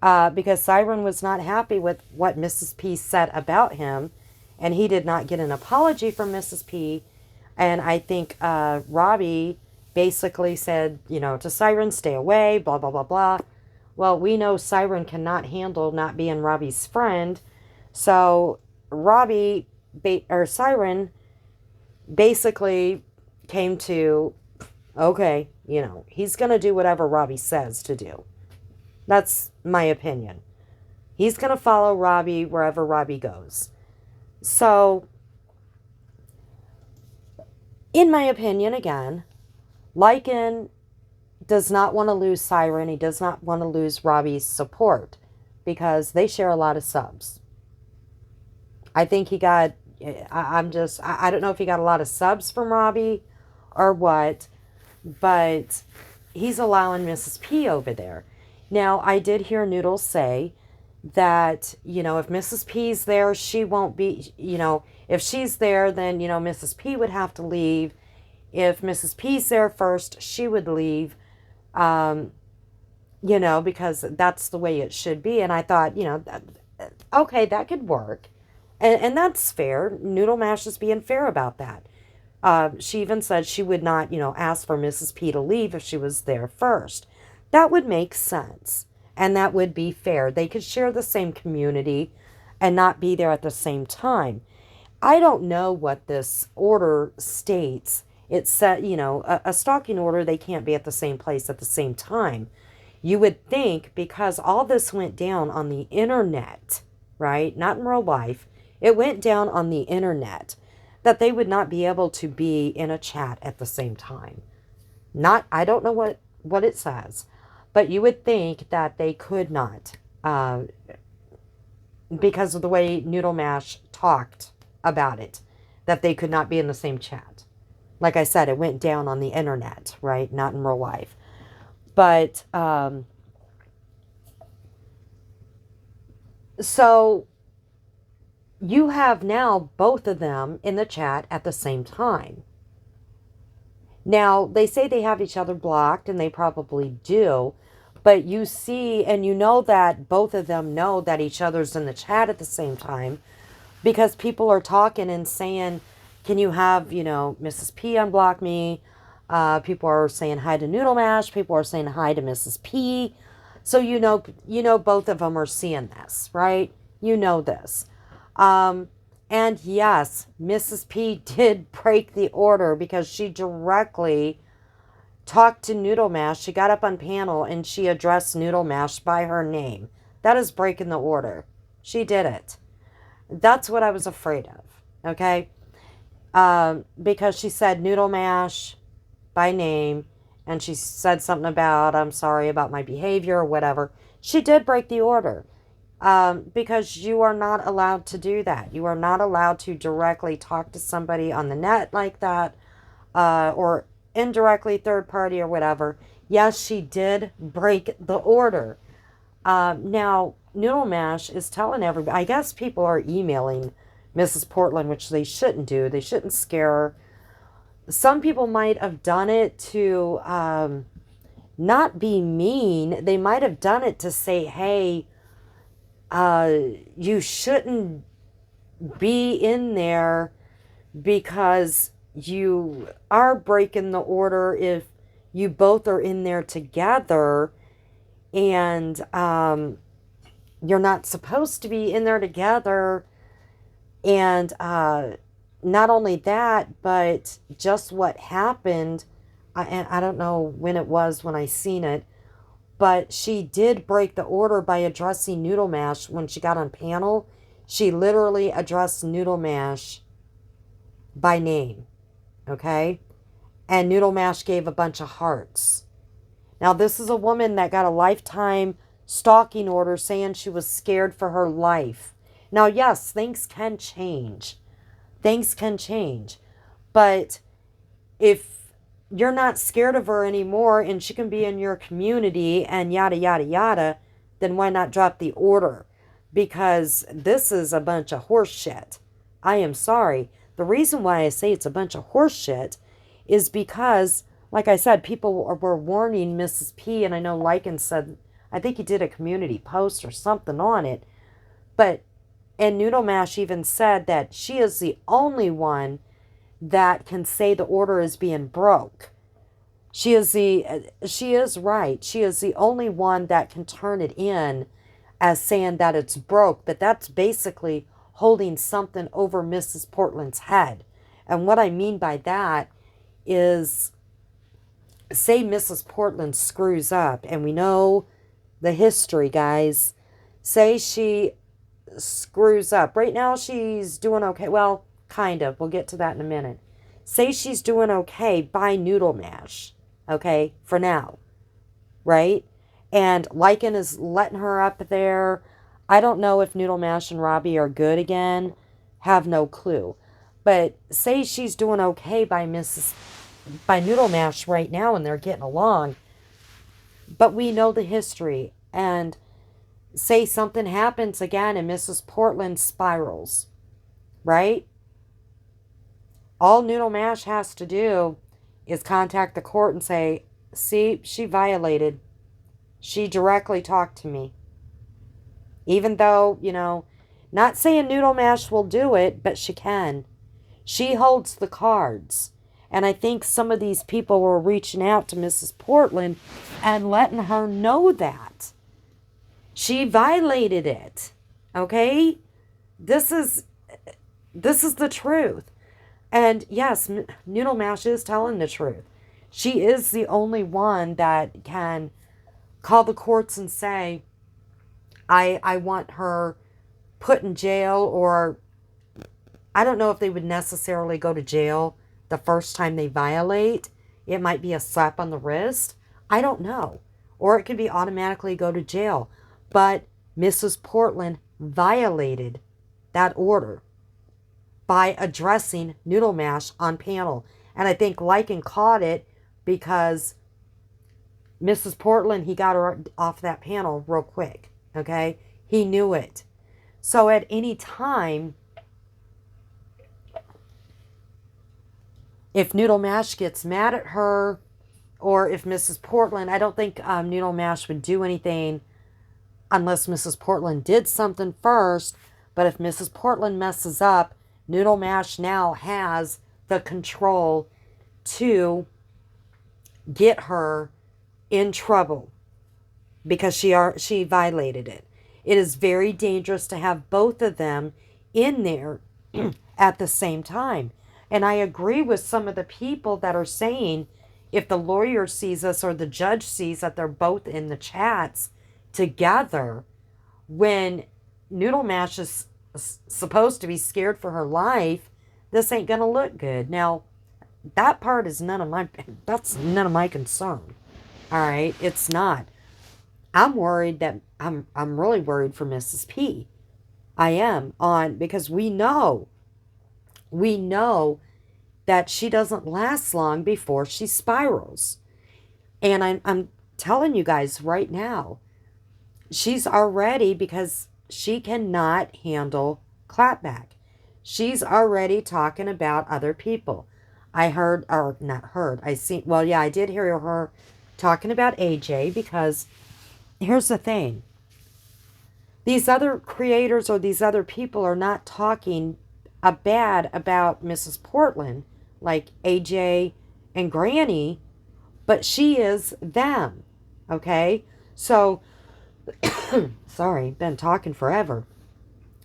because Siren was not happy with what Mrs. P said about him, and he did not get an apology from Mrs. P, and I think Robbie basically said, to Siren, stay away, blah, blah, blah, blah. Well, we know Siren cannot handle not being Robbie's friend, so Siren basically came to, okay, he's going to do whatever Robbie says to do. That's my opinion. He's going to follow Robbie wherever Robbie goes. So, in my opinion, again, Lycan does not want to lose Siren. He does not want to lose Robbie's support because they share a lot of subs. I think he got, I don't know if he got a lot of subs from Robbie or what, but he's allowing Mrs. P over there. Now, I did hear Noodles say that, if Mrs. P's there, she won't be, if she's there, then, Mrs. P would have to leave. If Mrs. P's there first, she would leave, because that's the way it should be. And I thought, okay, that could work. And that's fair. Noodle Mash is being fair about that. She even said she would not, ask for Mrs. P to leave if she was there first. That would make sense. And that would be fair. They could share the same community and not be there at the same time. I don't know what this order states. It said, a stalking order, they can't be at the same place at the same time. You would think, because all this went down on the internet, right? Not in real life. It went down on the internet, that they would not be able to be in a chat at the same time. I don't know what it says, but you would think that they could not, because of the way Noodle Mash talked about it, that they could not be in the same chat. Like I said, it went down on the internet, right? Not in real life. But, so you have now both of them in the chat at the same time. Now, they say they have each other blocked, and they probably do, but you see, and you know that both of them know that each other's in the chat at the same time, because people are talking and saying, can you have, Mrs. P unblock me? People are saying hi to Noodle Mash. People are saying hi to Mrs. P. So you know both of them are seeing this, right? You know this. And yes, Mrs. P did break the order because she directly talked to Noodle Mash. She got up on panel and she addressed Noodle Mash by her name. That is breaking the order. She did it. That's what I was afraid of, okay? Because she said Noodle Mash by name, and she said something about, I'm sorry about my behavior or whatever. She did break the order, because you are not allowed to do that. You are not allowed to directly talk to somebody on the net like that, or indirectly third party or whatever. Yes, she did break the order. Now, Noodle Mash is telling everybody, I guess people are emailing Mrs. Portland, which they shouldn't do. They shouldn't scare her. Some people might have done it to not be mean. They might have done it to say, hey, you shouldn't be in there because you are breaking the order if you both are in there together, and you're not supposed to be in there together. And not only that, but just what happened, and I don't know when it was when I seen it, but she did break the order by addressing Noodle Mash when she got on panel. She literally addressed Noodle Mash by name, okay? And Noodle Mash gave a bunch of hearts. Now, this is a woman that got a lifetime stalking order saying she was scared for her life. Now, yes, things can change. Things can change. But if you're not scared of her anymore and she can be in your community and yada, yada, yada, then why not drop the order? Because this is a bunch of horse shit. I am sorry. The reason why I say it's a bunch of horse shit is because, like I said, people were warning Mrs. P, and I know Lycan said, I think he did a community post or something on it, and Noodle Mash even said that she is the only one that can say the order is being broke. She is right. She is the only one that can turn it in as saying that it's broke, but that's basically holding something over Mrs. Portland's head. And what I mean by that is, say Mrs. Portland screws up, and we know the history, guys. Say she screws up. Right now she's doing okay. Well, kind of. We'll get to that in a minute. Say she's doing okay by Noodle Mash, okay, for now, right? And Lycan is letting her up there. I don't know if Noodle Mash and Robbie are good again. Have no clue. But say she's doing okay by Noodle Mash right now, and they're getting along. But we know the history, and say something happens again and Mrs. Portland spirals, right? All Noodle Mash has to do is contact the court and say, see, she violated. She directly talked to me. Even though, not saying Noodle Mash will do it, but she can. She holds the cards. And I think some of these people were reaching out to Mrs. Portland and letting her know that. She violated it. Okay? This is the truth. And yes, Noodle Mash is telling the truth. She is the only one that can call the courts and say, I want her put in jail, or I don't know if they would necessarily go to jail the first time they violate. It might be a slap on the wrist. I don't know. Or it could be automatically go to jail. But Mrs. Portland violated that order by addressing Noodle Mash on panel. And I think Lycan caught it because Mrs. Portland, he got her off that panel real quick. Okay? He knew it. So at any time, if Noodle Mash gets mad at her, or if Mrs. Portland, I don't think Noodle Mash would do anything unless Mrs. Portland did something first. But if Mrs. Portland messes up, Noodle Mash now has the control to get her in trouble because she violated it. It is very dangerous to have both of them in there at the same time. And I agree with some of the people that are saying if the lawyer sees us or the judge sees that they're both in the chats together, when Noodle Mash is supposed to be scared for her life, this ain't going to look good. Now, that part is that's none of my concern. All right, it's not. I'm worried that I'm really worried for Mrs. P. I am because we know that she doesn't last long before she spirals. And I'm telling you guys right now, she's already, because she cannot handle clapback. She's already talking about other people. I heard, or not heard, I did hear her talking about AJ, because here's the thing. These other creators or these other people are not talking bad about Mrs. Portland, like AJ and Granny, but she is them. Okay? So, sorry, been talking forever.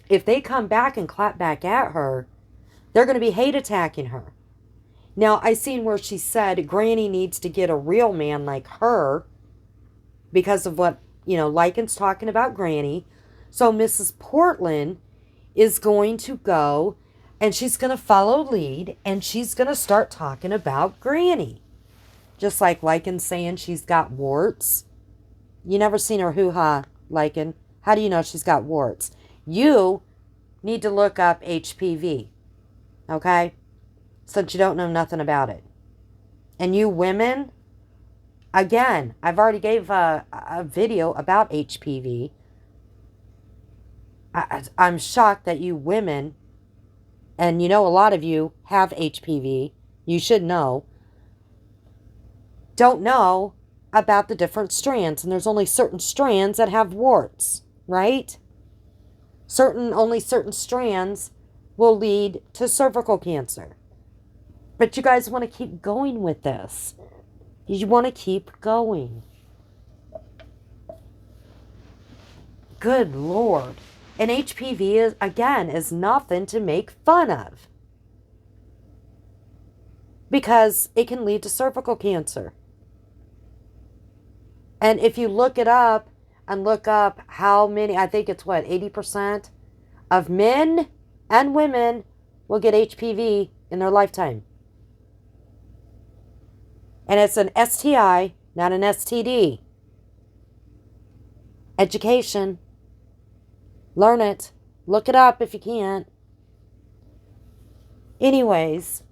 If they come back and clap back at her, they're going to be hate attacking her. Now, I seen where she said Granny needs to get a real man like her because of what, Lycan's talking about Granny. So Mrs. Portland is going to go and she's going to follow lead and she's going to start talking about Granny. Just like Lycan's saying she's got warts. You never seen her hoo-ha, Lycan. How do you know she's got warts? You need to look up HPV. Okay? Since you don't know nothing about it. And you women, again, I've already gave a video about HPV. I'm shocked that you women, and a lot of you have HPV, you should know, don't know about the different strands. And there's only certain strands that have warts, right? Only certain strands will lead to cervical cancer. But you guys want to keep going with this. You want to keep going. Good Lord. And HPV, is nothing to make fun of. Because it can lead to cervical cancer. And if you look it up and look up how many, I think it's 80% of men and women will get HPV in their lifetime. And it's an STI, not an STD. Education. Learn it. Look it up if you can't. Anyways.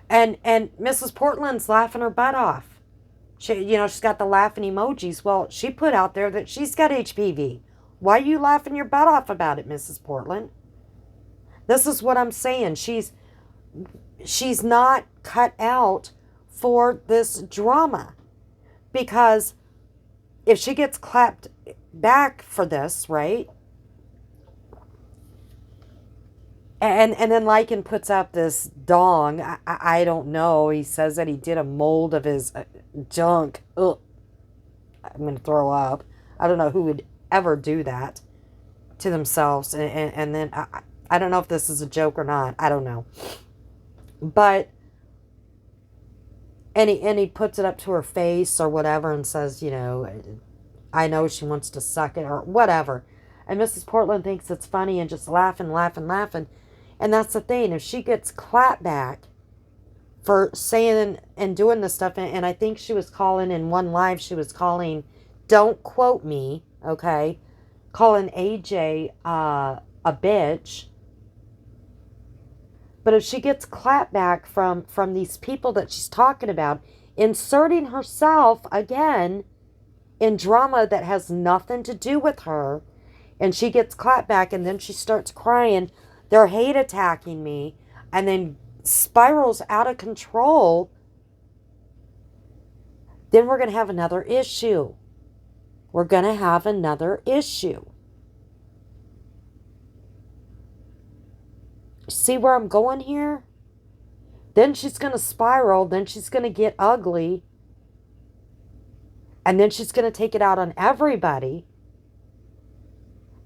And Mrs. Portland's laughing her butt off. She's got the laughing emojis. Well, she put out there that she's got HPV. Why are you laughing your butt off about it, Mrs. Portland? This is what I'm saying. She's not cut out for this drama. Because if she gets clapped back for this, right? And then Lycan puts out this dong. I don't know. He says that he did a mold of his junk. Ugh. I'm going to throw up. I don't know who would ever do that to themselves. And then I don't know if this is a joke or not. I don't know. But, and he puts it up to her face or whatever and says, I know she wants to suck it or whatever. And Mrs. Portland thinks it's funny and just laughing. And that's the thing. If she gets clapped back for saying and doing this stuff, and I think she was calling in one live, she was calling, don't quote me, okay, calling AJ a bitch. But if she gets clapped back from these people that she's talking about, inserting herself again in drama that has nothing to do with her, and she gets clapped back and then she starts crying, they're hate attacking me, and then spirals out of control, then we're going to have another issue. We're going to have another issue. See where I'm going here? Then she's going to spiral, then she's going to get ugly, and then she's going to take it out on everybody.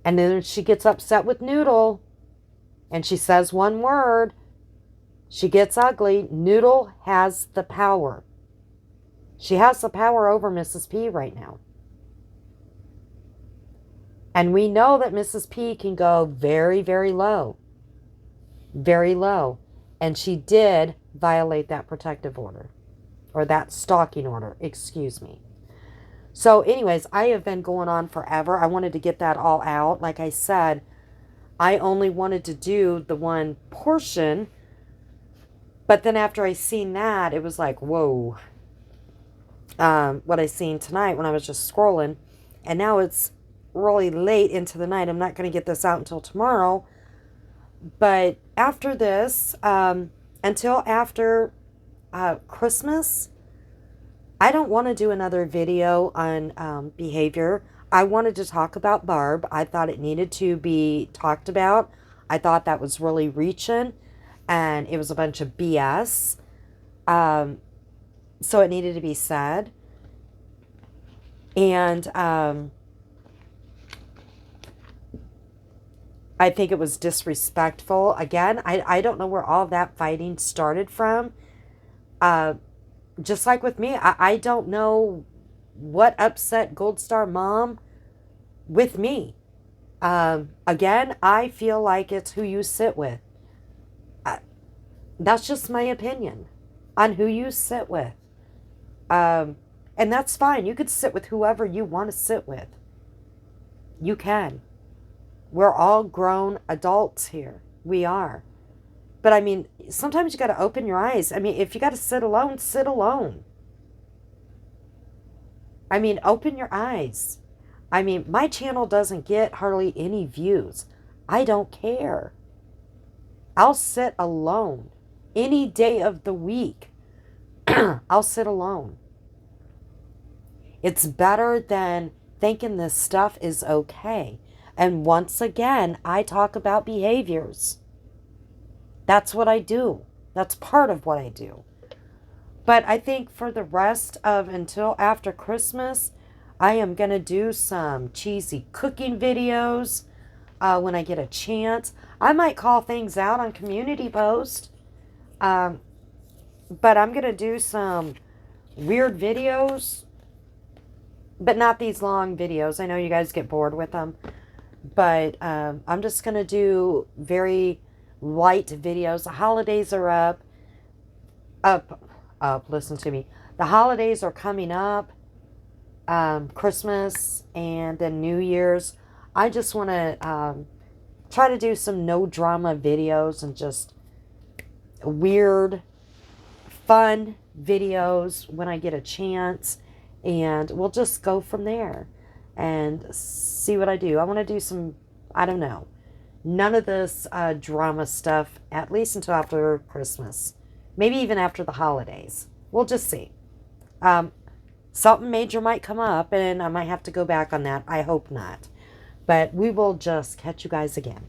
And then she gets upset with Noodle, and she says one word. She gets ugly. Noodle has the power. She has the power over Mrs. P right now. And we know that Mrs. P can go very, very low. Very low. And she did violate that protective order. Or that stalking order, excuse me. So anyways, I have been going on forever. I wanted to get that all out. Like I said, I only wanted to do the one portion. But then after I seen that, it was like, whoa. What I seen tonight when I was just scrolling. And now it's really late into the night. I'm not going to get this out until tomorrow. But after this, until after Christmas, I don't want to do another video on behavior. I wanted to talk about Barb. I thought it needed to be talked about. I thought that was really reaching, and it was a bunch of BS. So it needed to be said. And I think it was disrespectful. Again, I don't know where all that fighting started from. Just like with me, I don't know what upset Gold Star Mom with me. Again, I feel like it's who you sit with. That's just my opinion on who you sit with. And that's fine. You could sit with whoever you want to sit with. You can. We're all grown adults here. We are. But I mean, sometimes you got to open your eyes. I mean, if you got to sit alone, sit alone. I mean, open your eyes. I mean, my channel doesn't get hardly any views. I don't care. I'll sit alone. Any day of the week, I'll sit alone. It's better than thinking this stuff is okay. And once again, I talk about behaviors. That's what I do. That's part of what I do. But I think for the rest of until after Christmas, I am going to do some cheesy cooking videos when I get a chance. I might call things out on community post. But I'm going to do some weird videos. But not these long videos. I know you guys get bored with them. But I'm just going to do very light videos. The holidays are up, listen to me. The holidays are coming up. Christmas and then New Year's. I just want to try to do some no drama videos and just weird, fun videos when I get a chance, and we'll just go from there and see what I do. I want to do some, I don't know, none of this drama stuff, at least until after Christmas. Maybe even after the holidays. We'll just see. Um, Something major might come up, and I might have to go back on that. I hope not. But we will just catch you guys again.